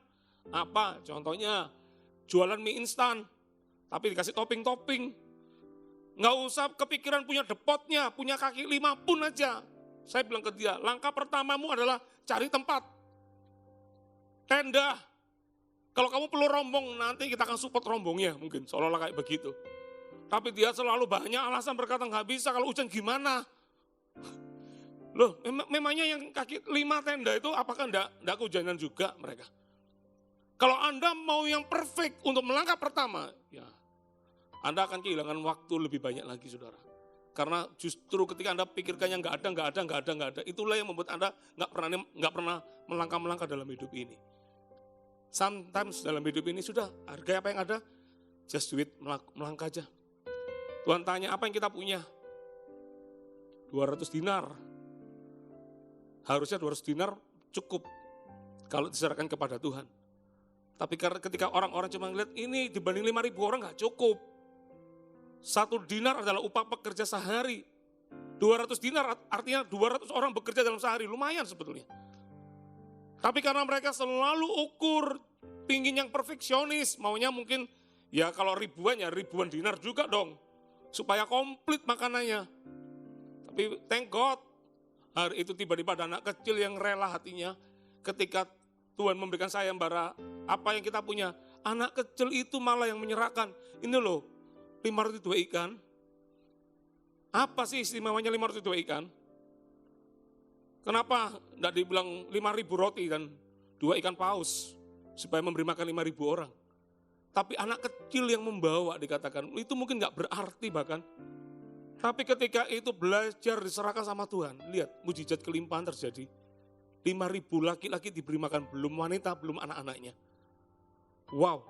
Apa? Contohnya, jualan mie instan, tapi dikasih topping-topping. Nggak usah kepikiran punya depotnya, punya kaki 5 pun aja. Saya bilang ke dia, langkah pertamamu adalah cari tempat. Tenda. Kalau kamu perlu rombong, nanti kita akan support rombongnya mungkin, seolah-olah kayak begitu. Tapi dia selalu banyak alasan berkata nggak bisa, kalau hujan gimana? Loh, memangnya yang kaki 5 tenda itu apakah enggak kehujanan juga mereka? Kalau Anda mau yang perfect untuk melangkah pertama, ya Anda akan kehilangan waktu lebih banyak lagi saudara. Karena justru ketika Anda pikirkan yang nggak ada, itulah yang membuat Anda nggak pernah melangkah dalam hidup ini. Sometimes dalam hidup ini sudah harga apa yang ada, just do it, melangkah aja. Tuhan tanya apa yang kita punya? 200 dinar. Harusnya 200 dinar cukup kalau diserahkan kepada Tuhan. Tapi karena ketika orang-orang cuma ngeliat ini dibanding 5.000 orang gak cukup. 1 dinar adalah upah pekerja sehari. 200 dinar artinya 200 orang bekerja dalam sehari, lumayan sebetulnya. Tapi karena mereka selalu ukur, pingin yang perfeksionis, maunya mungkin ya kalau ribuan ya ribuan dinar juga dong. Supaya komplit makanannya. Tapi thank God, hari itu tiba-tiba ada anak kecil yang rela hatinya ketika Tuhan memberikan sayembara apa yang kita punya. Anak kecil itu malah yang menyerahkan. Ini loh, 502 ikan. Apa sih istimewanya 502 ikan? Kenapa tidak dibilang 5.000 roti dan 2 ikan paus supaya memberi makan 5.000 orang? Tapi anak kecil yang membawa dikatakan, itu mungkin gak berarti bahkan. Tapi ketika itu belajar diserahkan sama Tuhan, lihat mujizat kelimpahan terjadi. 5.000 laki-laki diberi makan, belum wanita, belum anak-anaknya. Wow.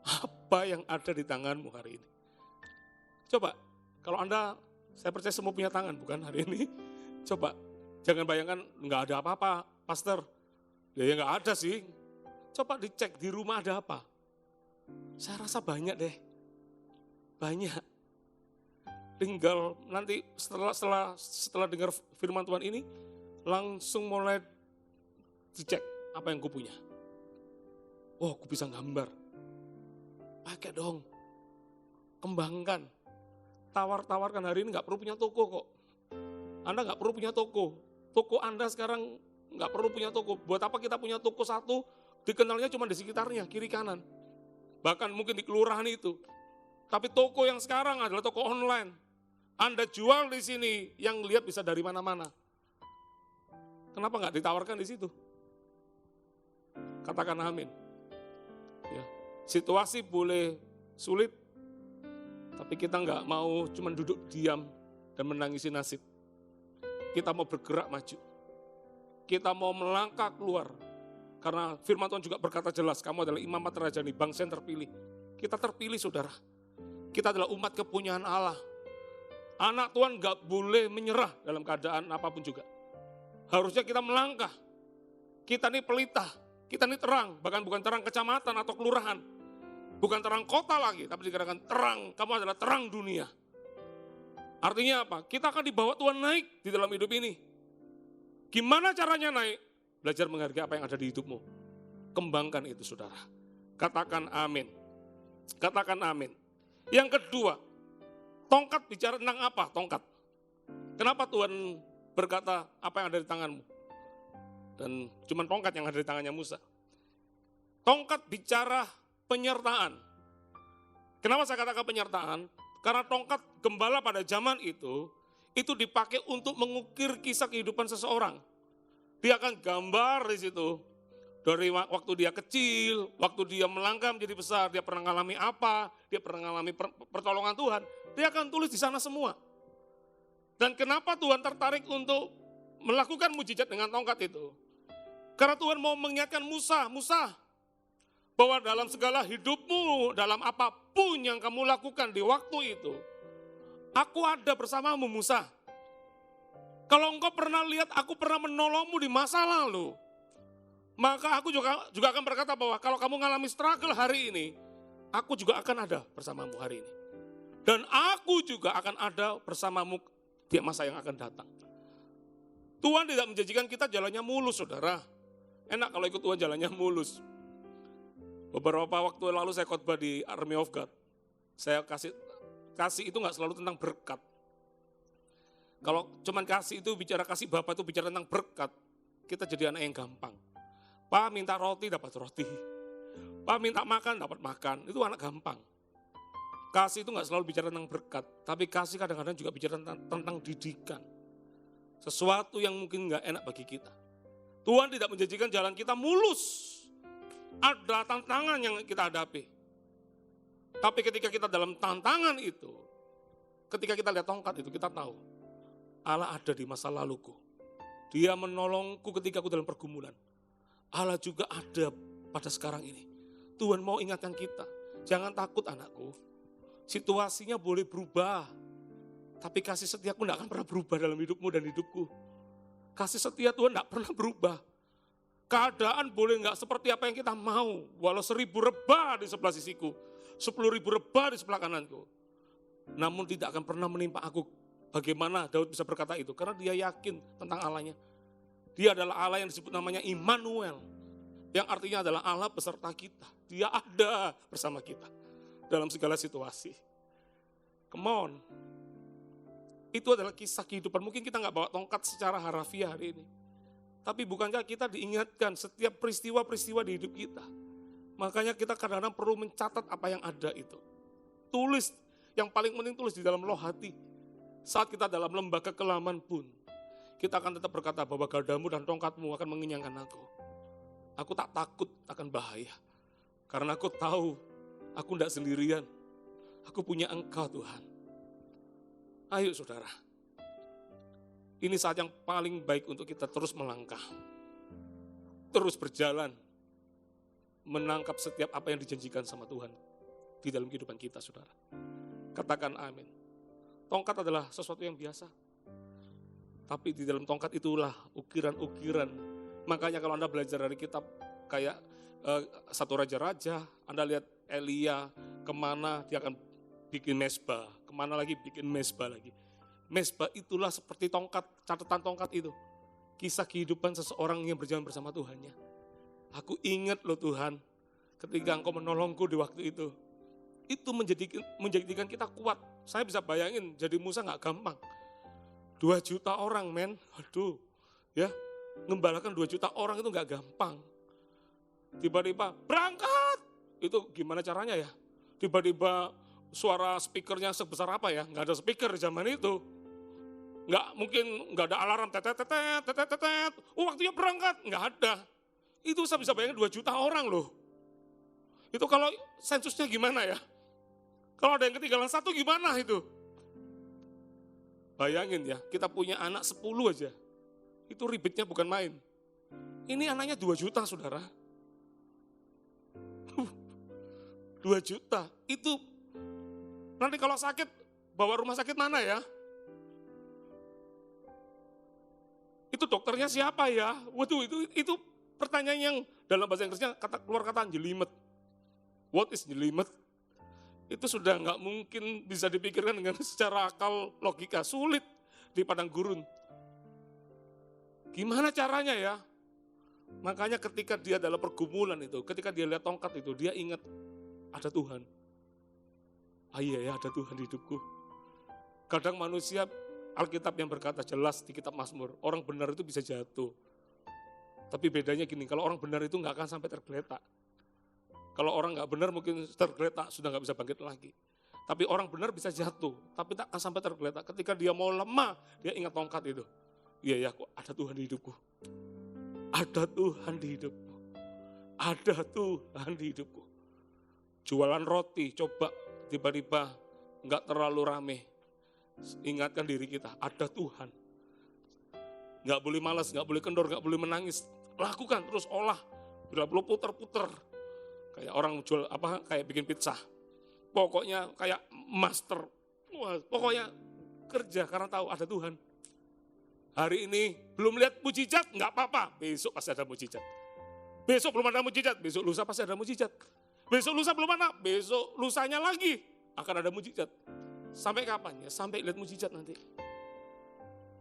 Apa yang ada di tanganmu hari ini? Coba, kalau Anda, saya percaya semua punya tangan bukan hari ini. Coba, jangan bayangkan nggak ada apa-apa, pastor. Ya nggak ada sih. Coba dicek di rumah ada apa. Saya rasa banyak deh. Banyak. Tinggal nanti setelah dengar firman Tuhan ini, langsung mulai dicek apa yang gue punya. Oh, gue bisa gambar. Pakai dong. Kembangkan. Tawarkan hari ini nggak perlu punya toko kok. Anda nggak perlu punya toko. Toko Anda sekarang nggak perlu punya toko. Buat apa kita punya toko satu, dikenalnya cuma di sekitarnya, kiri kanan. Bahkan mungkin di kelurahan itu. Tapi toko yang sekarang adalah toko online. Anda jual di sini, yang lihat bisa dari mana-mana. Kenapa nggak ditawarkan di situ? Katakan amin. Ya. Situasi boleh sulit, tapi kita nggak mau cuma duduk diam dan menangisi nasib. Kita mau bergerak maju. Kita mau melangkah keluar. Karena firman Tuhan juga berkata jelas, kamu adalah imamat terajani, bangsa yang terpilih. Kita terpilih saudara. Kita adalah umat kepunyaan Allah. Anak Tuhan gak boleh menyerah dalam keadaan apapun juga. Harusnya kita melangkah. Kita ini pelita, kita ini terang. Bahkan bukan terang kecamatan atau kelurahan. Bukan terang kota lagi, tapi dikatakan terang. Kamu adalah terang dunia. Artinya apa? Kita akan dibawa Tuhan naik di dalam hidup ini. Gimana caranya naik? Belajar menghargai apa yang ada di hidupmu. Kembangkan itu saudara. Katakan amin. Katakan amin. Yang kedua, tongkat bicara tentang apa? Tongkat. Kenapa Tuhan berkata apa yang ada di tanganmu? Dan cuma tongkat yang ada di tangannya Musa. Tongkat bicara penyertaan. Kenapa saya katakan penyertaan? Karena tongkat gembala pada zaman itu dipakai untuk mengukir kisah kehidupan seseorang. Dia akan gambar di situ. Dari waktu dia kecil, waktu dia melangkah menjadi besar, dia pernah mengalami apa, dia pernah mengalami pertolongan Tuhan. Dia akan tulis di sana semua. Dan kenapa Tuhan tertarik untuk melakukan mujizat dengan tongkat itu? Karena Tuhan mau mengingatkan Musa, bahwa dalam segala hidupmu, dalam apapun yang kamu lakukan di waktu itu, aku ada bersamamu Musa. Kalau engkau pernah lihat aku pernah menolongmu di masa lalu, maka aku juga akan berkata bahwa kalau kamu mengalami struggle hari ini, aku juga akan ada bersamamu hari ini. Dan aku juga akan ada bersamamu di masa yang akan datang. Tuhan tidak menjanjikan kita jalannya mulus, saudara. Enak kalau ikut Tuhan jalannya mulus. Beberapa waktu lalu saya khotbah di Army of God. Saya kasih itu nggak selalu tentang berkat. Kalau cuman kasih itu bicara kasih Bapa itu bicara tentang berkat, kita jadi anak yang gampang. Pak minta roti dapat roti. Pak minta makan dapat makan. Itu anak gampang. Kasih itu nggak selalu bicara tentang berkat, tapi kasih kadang-kadang juga bicara tentang didikan. Sesuatu yang mungkin nggak enak bagi kita. Tuhan tidak menjanjikan jalan kita mulus. Ada tantangan yang kita hadapi. Tapi ketika kita dalam tantangan itu, ketika kita lihat tongkat itu, kita tahu Allah ada di masa laluku. Dia menolongku ketika aku dalam pergumulan. Allah juga ada pada sekarang ini. Tuhan mau ingatkan kita, jangan takut anakku. Situasinya boleh berubah, tapi kasih setiaku tidak akan pernah berubah dalam hidupmu dan hidupku. Kasih setia Tuhan tidak pernah berubah. Keadaan boleh nggak seperti apa yang kita mau. Walau 1000 rebah di sebelah sisiku, 10.000 rebah di sebelah kananku. Namun tidak akan pernah menimpa aku. Bagaimana Daud bisa berkata itu? Karena dia yakin tentang Allahnya. Dia adalah Allah yang disebut namanya Immanuel. Yang artinya adalah Allah beserta kita. Dia ada bersama kita dalam segala situasi. Come on. Itu adalah kisah kehidupan. Mungkin kita nggak bawa tongkat secara harafiah hari ini. Tapi bukankah kita diingatkan setiap peristiwa-peristiwa di hidup kita. Makanya kita kadang-kadang perlu mencatat apa yang ada itu. Tulis, yang paling penting tulis di dalam loh hati. Saat kita dalam lembah kekelaman pun, kita akan tetap berkata bahwa gardamu dan tongkatmu akan mengenyangkan aku. Aku tak takut akan bahaya. Karena aku tahu, aku tidak sendirian. Aku punya Engkau Tuhan. Ayo saudara, ini saat yang paling baik untuk kita terus melangkah. Terus berjalan, menangkap setiap apa yang dijanjikan sama Tuhan di dalam kehidupan kita saudara. Katakan amin. Tongkat adalah sesuatu yang biasa. Tapi di dalam tongkat itulah ukiran-ukiran. Makanya kalau Anda belajar dari kitab kayak satu raja-raja, Anda lihat Elia kemana dia akan bikin mesbah, kemana lagi bikin mesbah lagi. Mesbah itulah seperti tongkat, catatan tongkat itu. Kisah kehidupan seseorang yang berjalan bersama Tuhannya. Aku ingat loh Tuhan, ketika Engkau menolongku di waktu itu. Itu menjadikan kita kuat. Saya bisa bayangin jadi Musa gak gampang. 2 juta orang men, aduh ya. Ngembalakan 2 juta orang itu gak gampang. Tiba-tiba berangkat, itu gimana caranya ya? Tiba-tiba suara speakernya sebesar apa ya? Gak ada speaker zaman itu. Gak mungkin gak ada alarm tetet. Waktunya berangkat, gak ada. Itu saya bisa bayangin 2 juta orang loh. Itu kalau sensusnya gimana ya? Kalau ada yang ketinggalan 1 gimana itu? Bayangin ya, kita punya anak 10 aja. Itu ribetnya bukan main. Ini anaknya 2 juta saudara. 2 juta, itu nanti kalau sakit, bawa rumah sakit mana ya? Itu dokternya siapa ya? Waduh, itu pertanyaan yang dalam bahasa Inggrisnya keluar kata jelimet. What is jelimet? Itu sudah nggak mungkin bisa dipikirkan dengan secara akal logika, sulit di padang gurun. Gimana caranya ya? Makanya ketika dia dalam pergumulan itu, ketika dia lihat tongkat itu, dia ingat ada Tuhan. Ah iya ya, ada Tuhan di hidupku. Kadang manusia, Alkitab yang berkata jelas di kitab Mazmur, orang benar itu bisa jatuh. Tapi bedanya gini, kalau orang benar itu nggak akan sampai tergeletak. Kalau orang nggak benar mungkin tergeletak, sudah nggak bisa bangkit lagi. Tapi orang benar bisa jatuh, tapi tak akan sampai tergeletak. Ketika dia mau lemah, dia ingat tongkat itu. Iya ya, kok ada Tuhan di hidupku. Ada Tuhan di hidupku. Ada Tuhan di hidupku. Jualan roti, coba tiba-tiba nggak terlalu rame. Ingatkan diri kita, ada Tuhan. Nggak boleh malas, nggak boleh kendor, nggak boleh menangis. Lakukan terus, olah. Bila perlu puter-puter. Kayak orang jual kayak bikin pizza. Pokoknya kayak master. Wah, pokoknya kerja karena tahu ada Tuhan. Hari ini belum lihat mujizat, nggak apa-apa. Besok pasti ada mujizat. Besok belum ada mujizat, besok lusa pasti ada mujizat. Besok lusa belum ada, besok lusanya lagi akan ada mujizat. Sampai kapan ya? Sampai lihat mujizat nanti.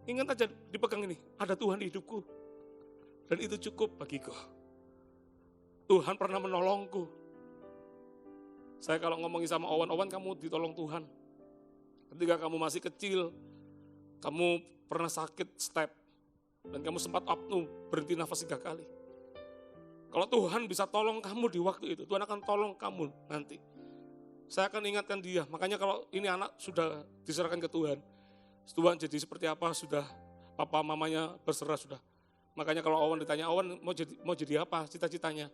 Ingat aja dipegang ini, ada Tuhan di hidupku. Dan itu cukup bagiku. Tuhan pernah menolongku. Saya kalau ngomongin sama Owan, kamu ditolong Tuhan. Ketika kamu masih kecil, kamu pernah sakit step, dan kamu sempat apnu, berhenti nafas 3 kali. Kalau Tuhan bisa tolong kamu di waktu itu, Tuhan akan tolong kamu nanti. Saya akan ingatkan dia, makanya kalau ini anak sudah diserahkan ke Tuhan, Tuhan jadi seperti apa sudah, papa mamanya berserah sudah. Makanya kalau Owan ditanya, Owan mau jadi apa cita-citanya?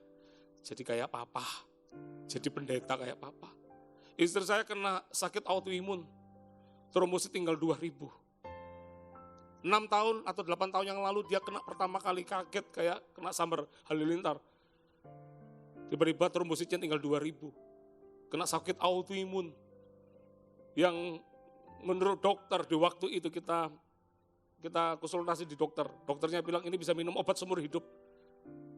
Jadi kayak papa, jadi pendeta kayak papa. Istri saya kena sakit autoimun, trombosit tinggal 2000. 6 tahun atau 8 tahun yang lalu dia kena pertama kali kaget kayak kena sambar halilintar. Tiba-tiba trombositnya tinggal 2000. Kena sakit autoimun. Yang menurut dokter di waktu itu kita konsultasi di dokter. Dokternya bilang ini bisa minum obat seumur hidup.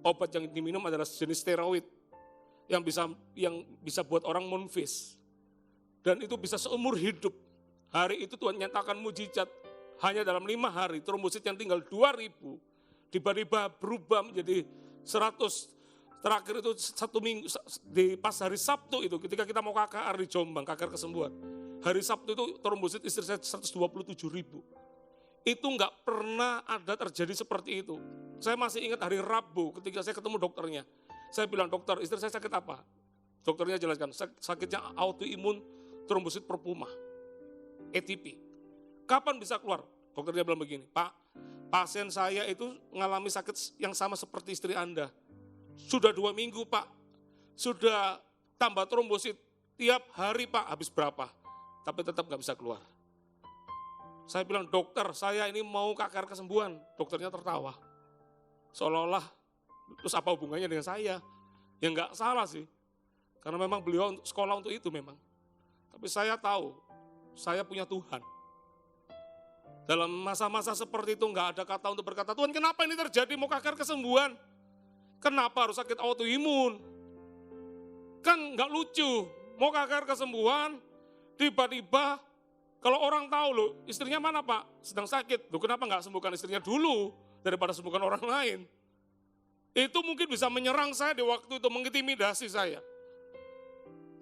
Obat yang diminum adalah jenis steroid yang bisa buat orang munfis. Dan itu bisa seumur hidup. Hari itu Tuhan nyatakan mujizat. Hanya dalam 5 hari trombosit yang tinggal 2.000 tiba-tiba berubah menjadi 100. Terakhir itu 1 minggu, pas hari Sabtu itu ketika kita mau KKR di Jombang, KKR kesembuhan. Hari Sabtu itu trombosit istri saya 127.000. Itu nggak pernah ada terjadi seperti itu. Saya masih ingat hari Rabu ketika saya ketemu dokternya. Saya bilang, dokter, istri saya sakit apa? Dokternya jelaskan, sakitnya autoimun trombosit perpuma, ATP. Kapan bisa keluar? Dokternya bilang begini, Pak, pasien saya itu mengalami sakit yang sama seperti istri Anda. Sudah 2 minggu Pak, sudah tambah trombosit tiap hari Pak, habis berapa? Tapi tetap nggak bisa keluar. Saya bilang, dokter saya ini mau KKR kesembuhan. Dokternya tertawa. Seolah-olah, terus apa hubungannya dengan saya? Ya nggak salah sih. Karena memang beliau sekolah untuk itu memang. Tapi saya tahu, saya punya Tuhan. Dalam masa-masa seperti itu nggak ada kata untuk berkata, Tuhan kenapa ini terjadi mau KKR kesembuhan? Kenapa harus sakit autoimun? Kan nggak lucu, mau KKR kesembuhan, tiba-tiba kalau orang tahu loh, istrinya mana Pak? Sedang sakit. Loh kenapa nggak sembuhkan istrinya dulu daripada sembuhkan orang lain? Itu mungkin bisa menyerang saya di waktu itu, mengintimidasi saya.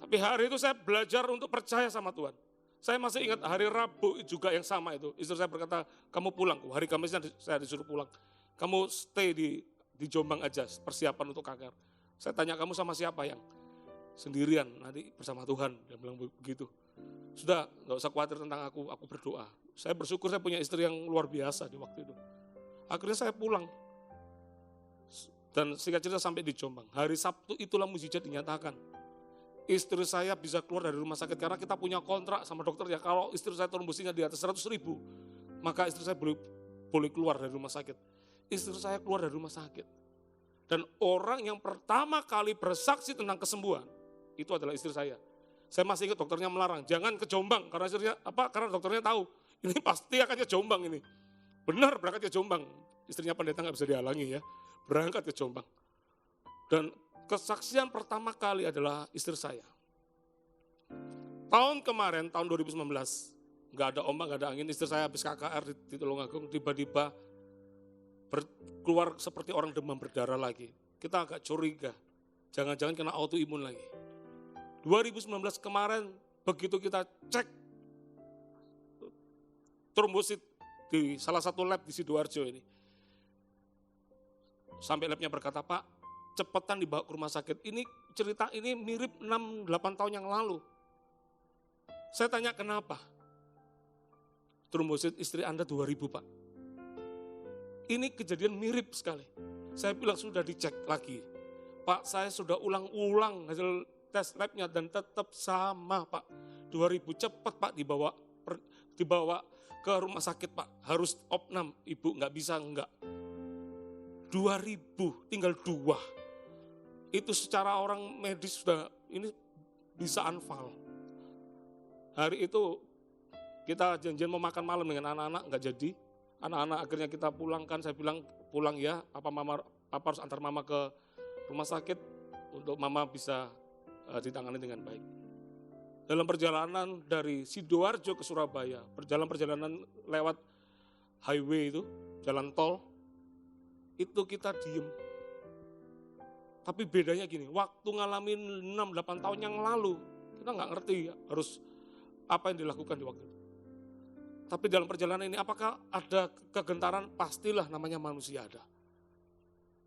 Tapi hari itu saya belajar untuk percaya sama Tuhan. Saya masih ingat hari Rabu juga yang sama itu. Istri saya berkata, kamu pulang. Hari Kamisnya saya disuruh pulang. Kamu stay di Jombang aja, persiapan untuk KKR. Saya tanya, kamu sama siapa yang? Sendirian, nanti bersama Tuhan. Dia bilang begitu. Sudah, gak usah khawatir tentang aku berdoa. Saya bersyukur saya punya istri yang luar biasa di waktu itu. Akhirnya saya pulang. Dan singkat cerita sampai di Jombang. Hari Sabtu itulah mujizat dinyatakan. Istri saya bisa keluar dari rumah sakit karena kita punya kontrak sama dokter ya. Kalau istri saya trombositnya di atas 100.000, maka istri saya boleh keluar dari rumah sakit. Istri saya keluar dari rumah sakit. Dan orang yang pertama kali bersaksi tentang kesembuhan, itu adalah istri saya. Saya masih ingat dokternya melarang, jangan ke Jombang karena karena dokternya tahu ini pasti akan ke Jombang ini. Benar berangkat ke Jombang, istrinya pendeta nggak bisa dihalangi ya, berangkat ke Jombang. Dan kesaksian pertama kali adalah istri saya. Tahun kemarin, tahun 2019, nggak ada ombak, nggak ada angin, istri saya habis KKR di Tulungagung, tiba-tiba keluar seperti orang demam berdarah lagi. Kita agak curiga, jangan-jangan kena autoimun lagi. 2019 kemarin begitu kita cek trombosit di salah satu lab di Sidoarjo ini. Sampai labnya berkata, Pak, cepetan dibawa ke rumah sakit. Ini cerita ini mirip 6-8 tahun yang lalu. Saya tanya kenapa? Trombosit istri Anda 2.000 Pak. Ini kejadian mirip sekali. Saya bilang sudah dicek lagi. Pak, saya sudah ulang-ulang hasil tes labnya dan tetap sama Pak. 2.000 cepat Pak dibawa ke rumah sakit Pak. Harus opnam, Ibu nggak bisa enggak. 2.000 tinggal 2. Itu secara orang medis sudah ini bisa anfal. Hari itu kita janjian mau makan malam dengan anak-anak nggak jadi. Anak-anak akhirnya kita pulangkan. Saya bilang pulang ya. Papa harus antar mama ke rumah sakit untuk mama bisa ditangani dengan baik. Dalam perjalanan dari Sidoarjo ke Surabaya, perjalanan lewat highway itu, jalan tol, itu kita diem. Tapi bedanya gini, waktu ngalamin 6-8 tahun yang lalu, kita nggak ngerti ya, harus apa yang dilakukan di waktu itu. Tapi dalam perjalanan ini apakah ada kegentaran? Pastilah, namanya manusia ada.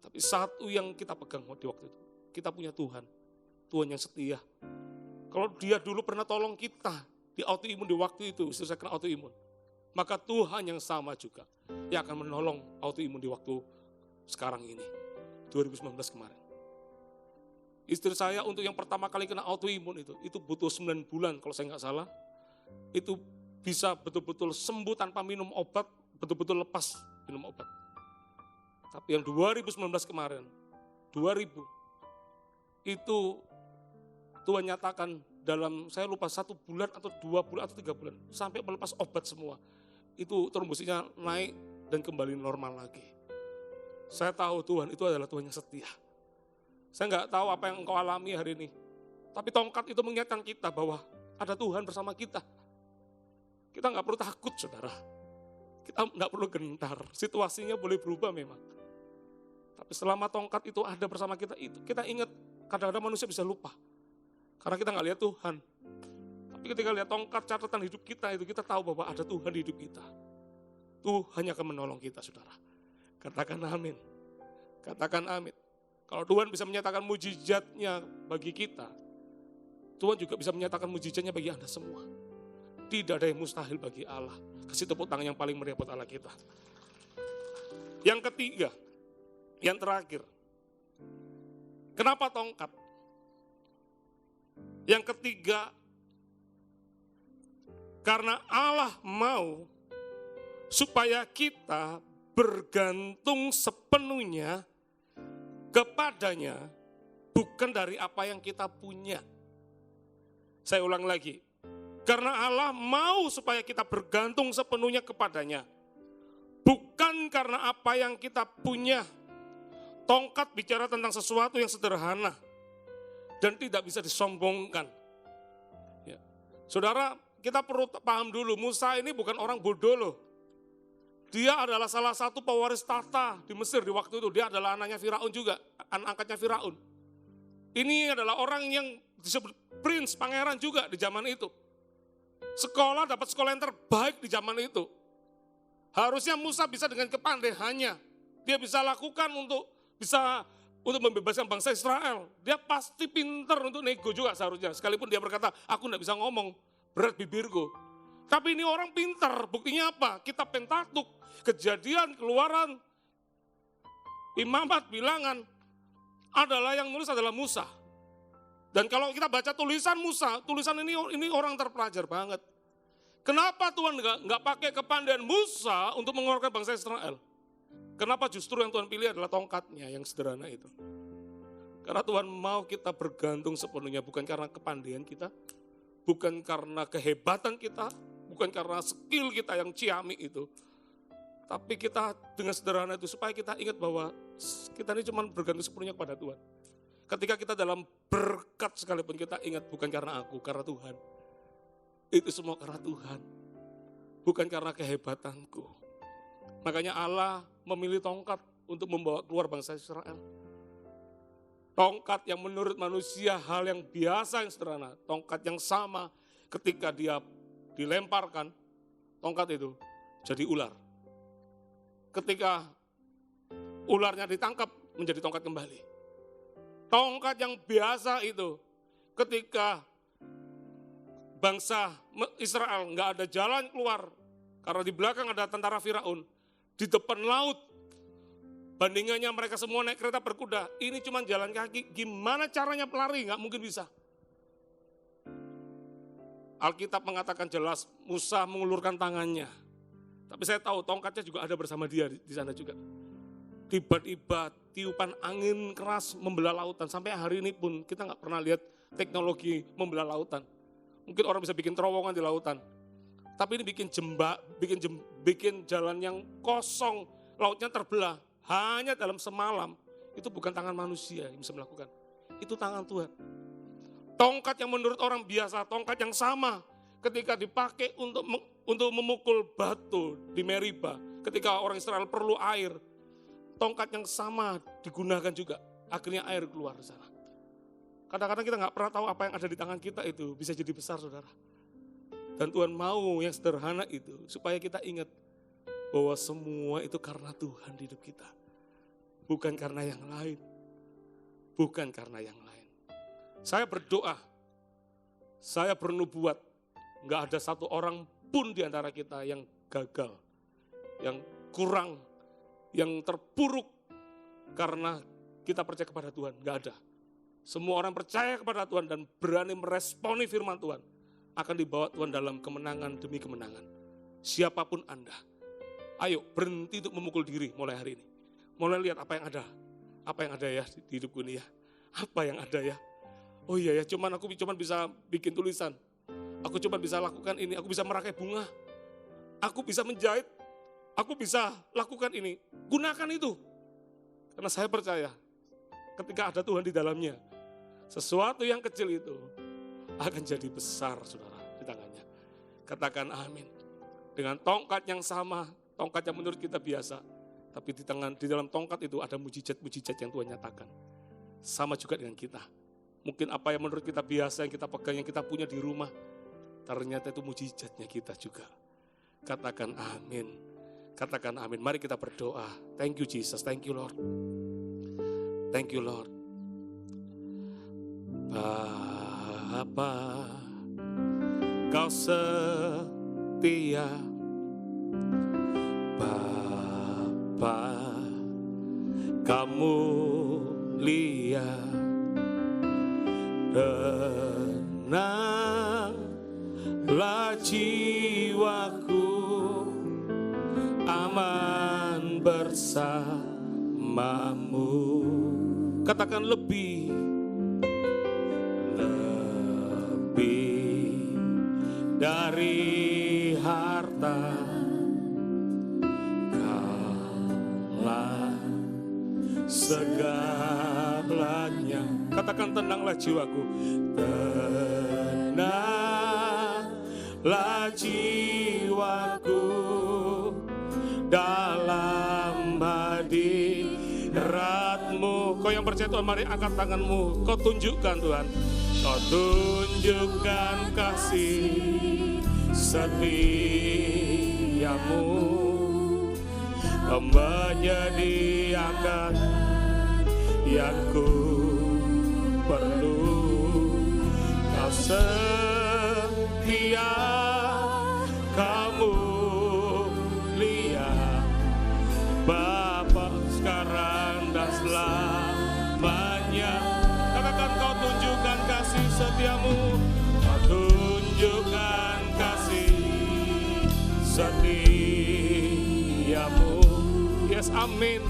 Tapi satu yang kita pegang di waktu itu, kita punya Tuhan. Tuhan yang setia. Kalau dia dulu pernah tolong kita di autoimun di waktu itu, istri saya kena autoimun. Maka Tuhan yang sama juga yang akan menolong autoimun di waktu sekarang ini, 2019 kemarin. Istri saya untuk yang pertama kali kena autoimun itu butuh 9 bulan kalau saya nggak salah. Itu bisa betul-betul sembuh tanpa minum obat, betul-betul lepas minum obat. Tapi yang 2019 kemarin, 2000, itu Tuhan nyatakan dalam, saya lupa 1 bulan atau 2 bulan atau 3 bulan, sampai melepas obat semua. Itu trombositnya naik dan kembali normal lagi. Saya tahu Tuhan itu adalah Tuhan yang setia. Saya nggak tahu apa yang engkau alami hari ini. Tapi tongkat itu mengingatkan kita bahwa ada Tuhan bersama kita. Kita nggak perlu takut, saudara. Kita nggak perlu gentar. Situasinya boleh berubah memang. Tapi selama tongkat itu ada bersama kita, itu kita ingat. Kadang-kadang manusia bisa lupa. Karena kita nggak lihat Tuhan. Tapi ketika lihat tongkat catatan hidup kita itu, kita tahu bahwa ada Tuhan di hidup kita. Tuhan yang akan menolong kita, saudara. Katakan amin. Katakan amin. Kalau Tuhan bisa menyatakan mujizatnya bagi kita, Tuhan juga bisa menyatakan mujizatnya bagi Anda semua. Tidak ada yang mustahil bagi Allah. Kasih tepuk tangan yang paling meriah buat Allah kita. Yang ketiga, yang terakhir. Kenapa tongkat? Yang ketiga, karena Allah mau supaya kita bergantung sepenuhnya kepadanya, bukan dari apa yang kita punya. Saya ulang lagi. Karena Allah mau supaya kita bergantung sepenuhnya kepadanya. Bukan karena apa yang kita punya. Tongkat bicara tentang sesuatu yang sederhana. Dan tidak bisa disombongkan. Ya. Saudara, kita perlu paham dulu, Musa ini bukan orang bodoh loh. Dia adalah salah satu pewaris tahta di Mesir di waktu itu. Dia adalah anaknya Firaun juga, anak angkatnya Firaun. Ini adalah orang yang disebut prince, pangeran juga di zaman itu. Dapat sekolah yang terbaik di zaman itu. Harusnya Musa bisa dengan kepandaiannya. Dia bisa lakukan untuk membebaskan bangsa Israel. Dia pasti pintar untuk nego juga seharusnya. Sekalipun dia berkata, aku tidak bisa ngomong, berat bibirku. Tapi ini orang pintar, buktinya apa? Kitab Pentatuk, Kejadian, Keluaran, Imamat, Bilangan, adalah yang nulis adalah Musa. Dan kalau kita baca tulisan Musa, tulisan ini orang terpelajar banget. Kenapa Tuhan nggak pakai kepandaian Musa untuk mengeluarkan bangsa Israel? Kenapa justru yang Tuhan pilih adalah tongkatnya yang sederhana itu? Karena Tuhan mau kita bergantung sepenuhnya, bukan karena kepandaian kita, bukan karena kehebatan kita, bukan karena skill kita yang ciamik itu. Tapi kita dengan sederhana itu supaya kita ingat bahwa kita ini cuma bergantung sepenuhnya kepada Tuhan. Ketika kita dalam berkat sekalipun kita ingat bukan karena aku, karena Tuhan. Itu semua karena Tuhan. Bukan karena kehebatanku. Makanya Allah memilih tongkat untuk membawa keluar bangsa Israel. Tongkat yang menurut manusia hal yang biasa yang sederhana. Tongkat yang sama ketika dia dilemparkan, tongkat itu jadi ular. Ketika ularnya ditangkap menjadi tongkat kembali. Tongkat yang biasa itu ketika bangsa Israel nggak ada jalan keluar karena di belakang ada tentara Firaun, di depan laut bandingannya mereka semua naik kereta berkuda, ini cuma jalan kaki, gimana caranya pelari, nggak mungkin bisa. Alkitab mengatakan jelas Musa mengulurkan tangannya, tapi saya tahu tongkatnya juga ada bersama dia di sana juga. Tiba-tiba tiupan angin keras membelah lautan. Sampai hari ini pun kita nggak pernah lihat teknologi membelah lautan. Mungkin orang bisa bikin terowongan di lautan. Tapi ini bikin jalan yang kosong, lautnya terbelah. Hanya dalam semalam. Itu bukan tangan manusia yang bisa melakukan. Itu tangan Tuhan. Tongkat yang menurut orang biasa, tongkat yang sama ketika dipakai untuk memukul batu di Meriba. Ketika orang Israel perlu air. Tongkat yang sama digunakan juga, akhirnya air keluar di sana. Kadang-kadang kita nggak pernah tahu apa yang ada di tangan kita itu bisa jadi besar, saudara. Dan Tuhan mau yang sederhana itu supaya kita ingat bahwa semua itu karena Tuhan di hidup kita, bukan karena yang lain, bukan karena yang lain. Saya berdoa, saya bernubuat, nggak ada satu orang pun di antara kita yang gagal, yang kurang, yang terpuruk karena kita percaya kepada Tuhan, nggak ada. Semua orang percaya kepada Tuhan dan berani meresponi firman Tuhan akan dibawa Tuhan dalam kemenangan demi kemenangan. Siapapun Anda, ayo berhenti untuk memukul diri mulai hari ini. Mulai lihat apa yang ada ya di hidupku ini ya. Apa yang ada ya? Oh iya ya, aku cuma bisa bikin tulisan. Aku cuma bisa lakukan ini, aku bisa merakai bunga. Aku bisa menjahit. Aku bisa lakukan ini, gunakan itu. Karena saya percaya ketika ada Tuhan di dalamnya, sesuatu yang kecil itu akan jadi besar, saudara, di tangannya. Katakan amin. Dengan tongkat yang sama, tongkat yang menurut kita biasa, tapi di dalam tongkat itu ada mujizat-mujizat yang Tuhan nyatakan. Sama juga dengan kita. Mungkin apa yang menurut kita biasa, yang kita pegang, yang kita punya di rumah, ternyata itu mujizatnya kita juga. Katakan amin. Katakan amin. Mari kita berdoa. Thank you Jesus, thank you Lord. Thank you Lord. Bapa, Kau setia. Bapa, Kamu mulia. Tenanglah jiwaku, aman bersamamu. Katakan lebih dari harta, Kaulah segalanya. Katakan tenanglah jiwaku, tenanglah jiwaku dalam hadirat-Mu. Kau yang percaya Tuhan, mari angkat tanganmu. Kau tunjukkan Tuhan, Kau tunjukkan kasih setiamu. Kau menyediakan yang ku perlu. Kau setia, Kamu mulia, Bapa sekarang dan selamanya. Katakan Kau tunjukkan kasih setiamu. Kau tunjukkan kasih setiamu. Yes, amin.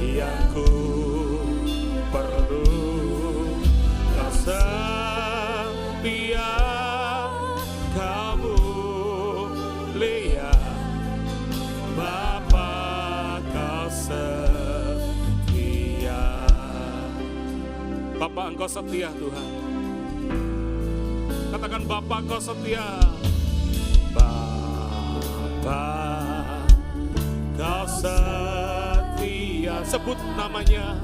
Yang ku perlu. Kau setia, Kamu mulia, Bapa Kau setia. Bapa Engkau setia Tuhan. Katakan Bapa Kau setia. Bapa Kau setia. Sebut namanya.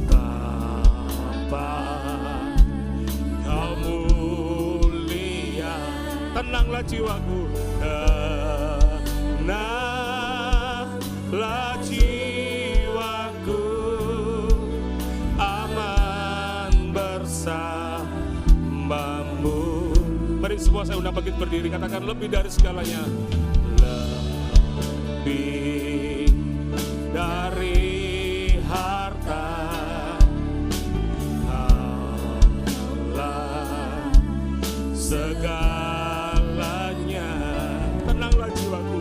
Bapa Kau mulia. Tenanglah jiwaku, tenanglah jiwaku, aman bersamamu. Mari semua saya undang bangkit berdiri. Katakan lebih dari segalanya. Lebih dari harta, Kaulah segalanya. Tenanglah jiwaku,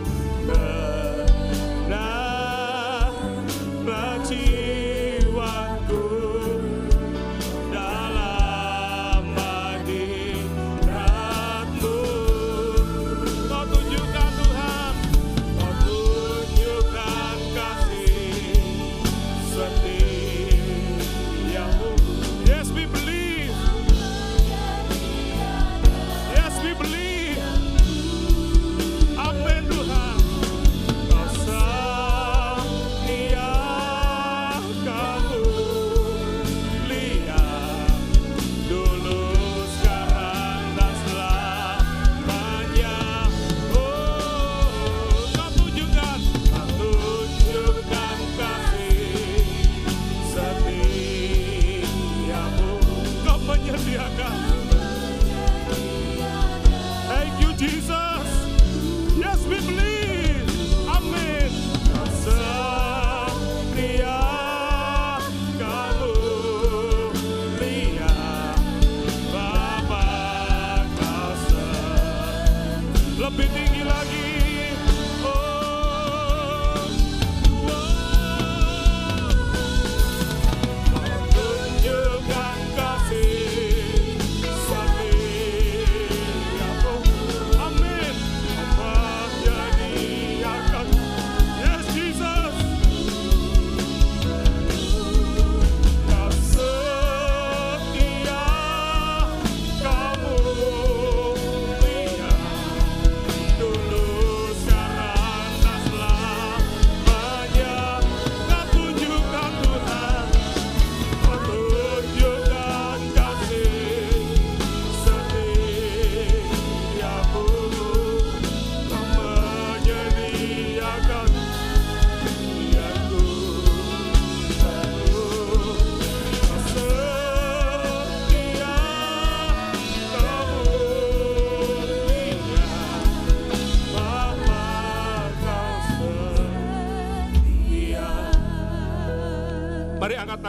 tenanglah jiwaku dalam hadirat-Mu. Kau tunjukkan Tuhan, Kau tunjukkan kasih setiamu. Yes, we believe. Yes, we believe.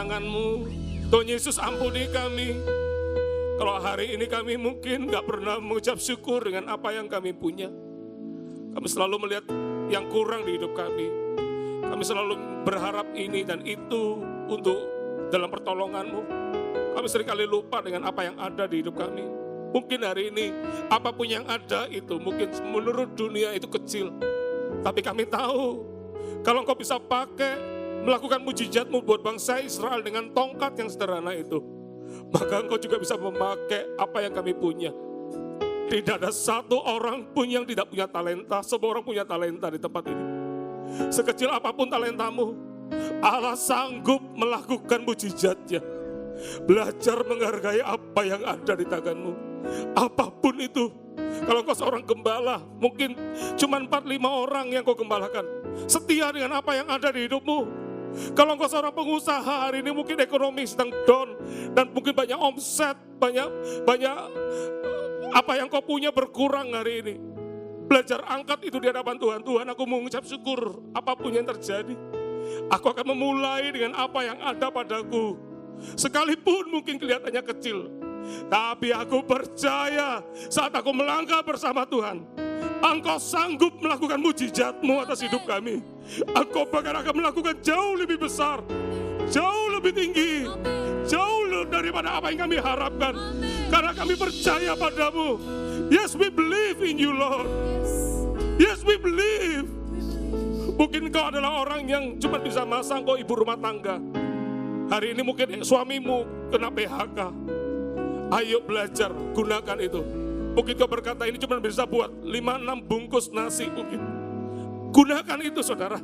tangan-Mu. Tuhan Yesus, ampuni kami. Kalau hari ini kami mungkin gak pernah mengucap syukur dengan apa yang kami punya. Kami selalu melihat yang kurang di hidup kami. Kami selalu berharap ini dan itu untuk dalam pertolongan-Mu. Kami seringkali lupa dengan apa yang ada di hidup kami. Mungkin hari ini apapun yang ada itu mungkin menurut dunia itu kecil. Tapi kami tahu kalau Engkau bisa pakai melakukan mujizat-Mu buat bangsa Israel dengan tongkat yang sederhana itu, maka Engkau juga bisa memakai apa yang kami punya. Tidak ada satu orang pun yang tidak punya talenta. Semua orang punya talenta di tempat ini. Sekecil apapun talentamu, Allah sanggup melakukan mujizatnya. Belajar menghargai apa yang ada di tanganmu. Apapun itu. Kalau kau seorang gembala, mungkin cuma 4-5 orang yang kau gembalakan. Setia dengan apa yang ada di hidupmu. Kalau engkau seorang pengusaha hari ini mungkin ekonomi sedang down dan mungkin banyak omset, banyak apa yang kau punya berkurang hari ini. Belajar angkat itu di hadapan Tuhan. Tuhan, aku mengucap syukur apapun yang terjadi. Aku akan memulai dengan apa yang ada padaku. Sekalipun mungkin kelihatannya kecil, tapi aku percaya saat aku melangkah bersama Tuhan, Engkau sanggup melakukan mujizat-Mu atas hidup kami. Engkau bahkan akan melakukan jauh lebih besar, jauh lebih tinggi, jauh daripada apa yang kami harapkan. Karena kami percaya padamu. Yes, we believe in you, Lord. Yes, we believe. Mungkin kau adalah orang yang cuma bisa masak, kau ibu rumah tangga. Hari ini mungkin suamimu kena PHK. Ayo belajar, gunakan itu. Mungkin kau berkata ini cuma bisa buat 5-6 bungkus nasi mungkin. Gunakan itu saudara.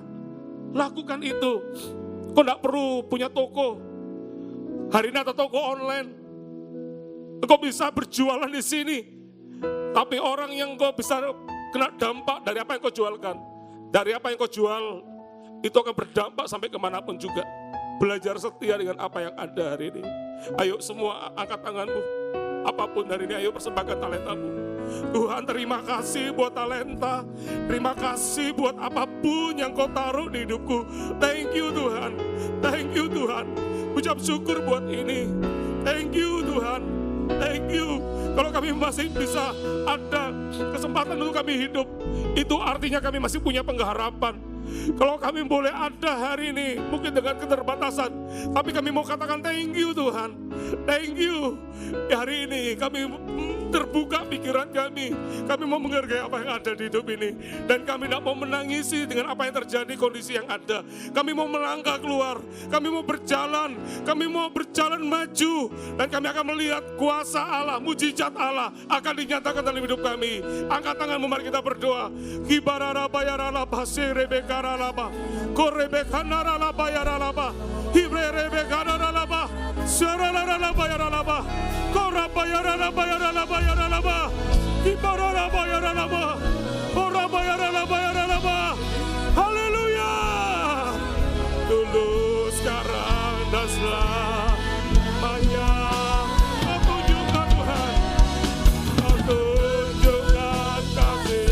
Lakukan itu. Kau tidak perlu punya toko. Hari ini ada toko online. Kau bisa berjualan di sini. Tapi orang yang kau bisa kena dampak dari apa yang kau jualkan. Dari apa yang kau jual, itu akan berdampak sampai kemanapun juga. Belajar setia dengan apa yang ada hari ini. Ayo semua angkat tanganmu. Apapun hari ini, ayo persembahkan talentamu. Tuhan, terima kasih buat talenta. Terima kasih buat apapun yang kau taruh di hidupku. Thank you Tuhan. Thank you Tuhan. Ucap syukur buat ini. Thank you Tuhan. Thank you. Kalau kami masih bisa ada kesempatan untuk kami hidup, itu artinya kami masih punya pengharapan. Kalau kami boleh ada hari ini, mungkin dengan keterbatasan, tapi kami mau katakan thank you Tuhan. Thank you. Hari ini kami terbuka pikiran kami. Kami mau menghargai apa yang ada di hidup ini. Dan kami tidak mau menangisi dengan apa yang terjadi, kondisi yang ada. Kami mau melangkah keluar. Kami mau berjalan. Kami mau berjalan maju. Dan kami akan melihat kuasa Allah, mujizat Allah akan dinyatakan dalam hidup kami. Angkat tanganmu, mari kita berdoa. Kibarara bayarala basirebe Ralaba, Korebeka Naralaba Yaralaba, Hibrebeka Naralaba, Saralaba Yaralaba, Koraba Yaralaba Yaralaba Yaralaba, Kibaralaba Yaralaba, Koraba Yaralaba Yaralaba. Haleluya. Dulu sekarang dan selamanya. Aku juga Tuhan, aku juga kasih.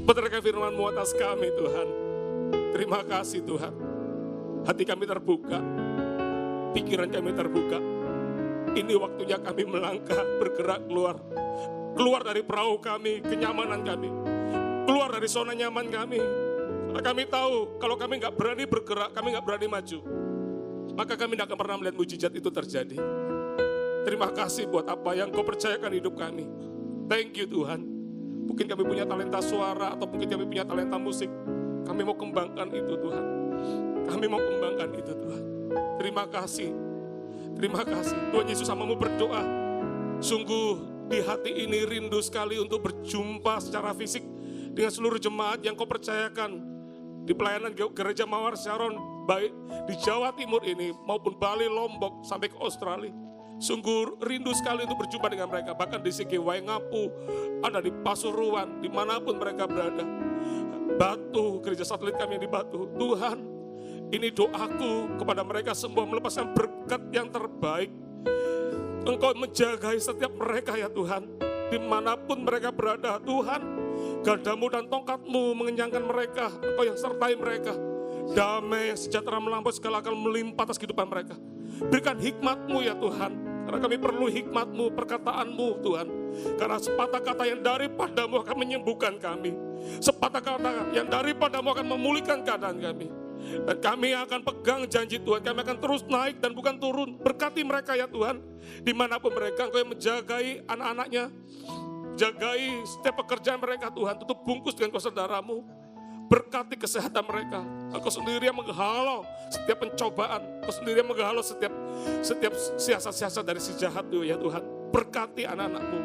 Benarkah firman-Mu atas kami Tuhan. Terima kasih Tuhan. Hati kami terbuka, pikiran kami terbuka. Ini waktunya kami melangkah, bergerak keluar dari perahu kami, kenyamanan kami, keluar dari zona nyaman kami. Karena kami tahu kalau kami nggak berani bergerak, kami nggak berani maju, maka kami tidak akan pernah melihat mujizat itu terjadi. Terima kasih buat apa yang Kau percayakan hidup kami. Thank you Tuhan. Mungkin kami punya talenta suara atau mungkin kami punya talenta musik. Kami mau kembangkan itu Tuhan. Kami mau kembangkan itu Tuhan. Terima kasih. Terima kasih. Tuhan Yesus hamba-Mu berdoa. Sungguh di hati ini rindu sekali untuk berjumpa secara fisik dengan seluruh jemaat yang Kau percayakan di pelayanan gereja Mawar Sharon, baik di Jawa Timur ini maupun Bali, Lombok sampai ke Australia. Sungguh rindu sekali untuk berjumpa dengan mereka. Bahkan di Sigi Waingapu, ada di Pasuruan, dimanapun mereka berada. Batu, gereja satelit kami yang di Batu. Tuhan, ini doaku kepada mereka semua, melepaskan berkat yang terbaik. Engkau menjagai setiap mereka ya Tuhan. Dimanapun mereka berada, Tuhan, gadamu dan tongkatmu mengenyangkan mereka. Engkau yang sertai mereka. Damai, sejahtera melampaui segala akal melimpah atas kehidupan mereka. Berikan hikmat-Mu ya Tuhan. Karena kami perlu hikmat-Mu, perkataan-Mu Tuhan. Karena sepatah kata yang daripada-Mu akan menyembuhkan kami. Sepatah kata yang daripada-Mu akan memulihkan keadaan kami. Dan kami akan pegang janji Tuhan. Kami akan terus naik dan bukan turun. Berkati mereka ya Tuhan. Dimanapun mereka, Engkau yang menjagai anak-anaknya. Jagai setiap pekerjaan mereka Tuhan. Tutup bungkus dengan saudara-Mu. Berkati kesehatan mereka. Engkau sendiri yang menghalau setiap pencobaan. Engkau sendiri yang menghalau setiap siasat-siasat dari si jahat ya Tuhan. Berkati anak-anak-Mu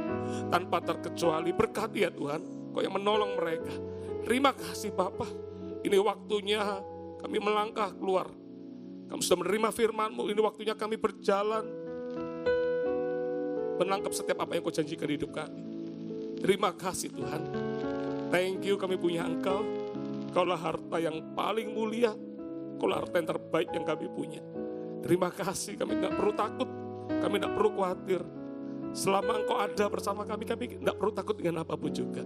tanpa terkecuali. Berkati ya Tuhan. Engkau yang menolong mereka. Terima kasih Bapa. Ini waktunya kami melangkah keluar. Kami sudah menerima firman-Mu. Ini waktunya kami berjalan. Menangkap setiap apa yang Kau janjikan di hidup kami. Terima kasih Tuhan. Thank you kami punya Engkau. Kaulah harta yang paling mulia. Kaulah harta yang terbaik yang kami punya. Terima kasih, kami tidak perlu takut. Kami tidak perlu khawatir. Selama Engkau ada bersama kami tidak perlu takut dengan apapun juga.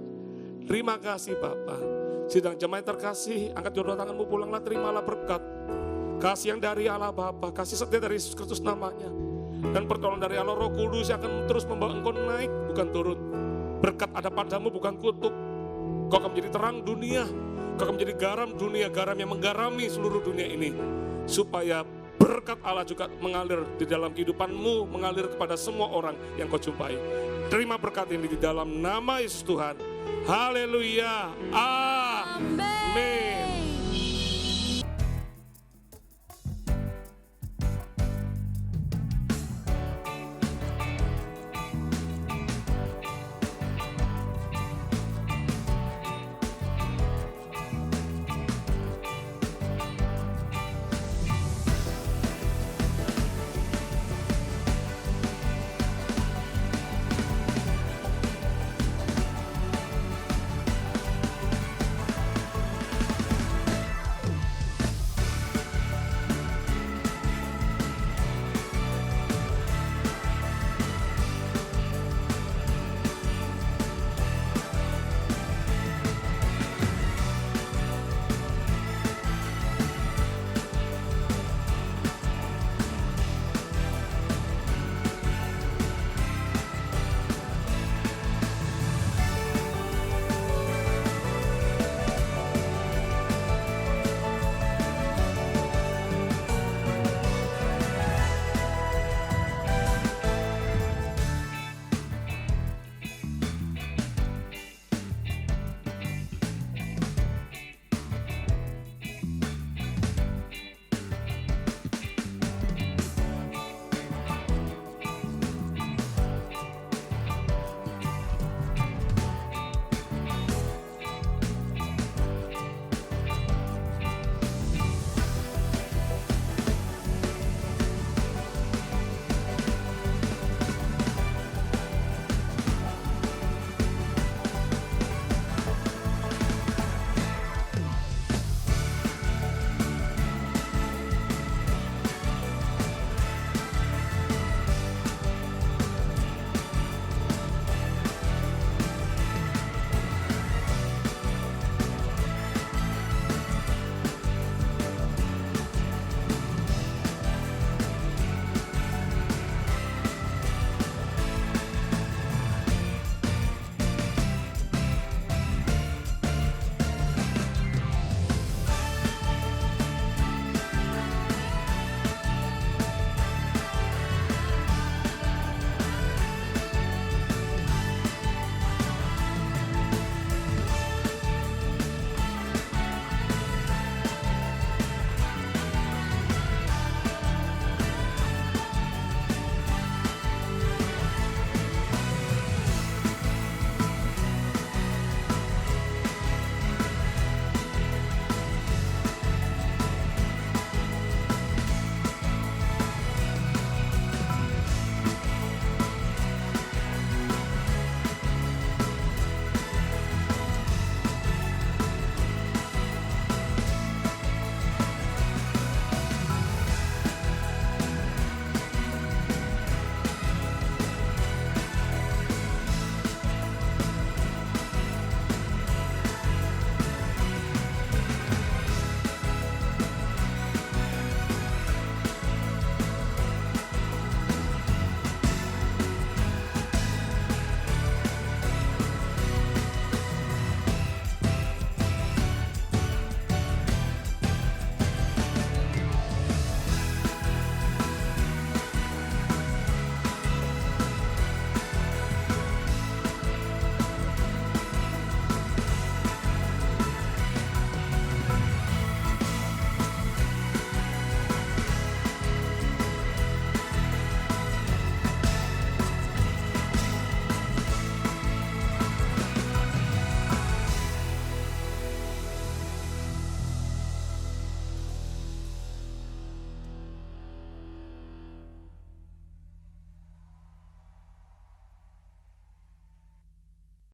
Terima kasih Bapa. Sidang jemaat yang terkasih, angkat kedua tanganmu, pulanglah, terimalah berkat. Kasih yang dari Allah Bapa, kasih setia dari Yesus Kristus namanya. Dan pertolongan dari Allah Roh Kudus yang akan terus membawa Engkau naik, bukan turun. Berkat ada padamu, bukan kutuk. Kau akan menjadi terang dunia. Kau akan menjadi garam dunia, garam yang menggarami seluruh dunia ini. Supaya berkat Allah juga mengalir di dalam kehidupanmu, mengalir kepada semua orang yang kau jumpai. Terima berkat ini di dalam nama Yesus Tuhan. Haleluya. Amin.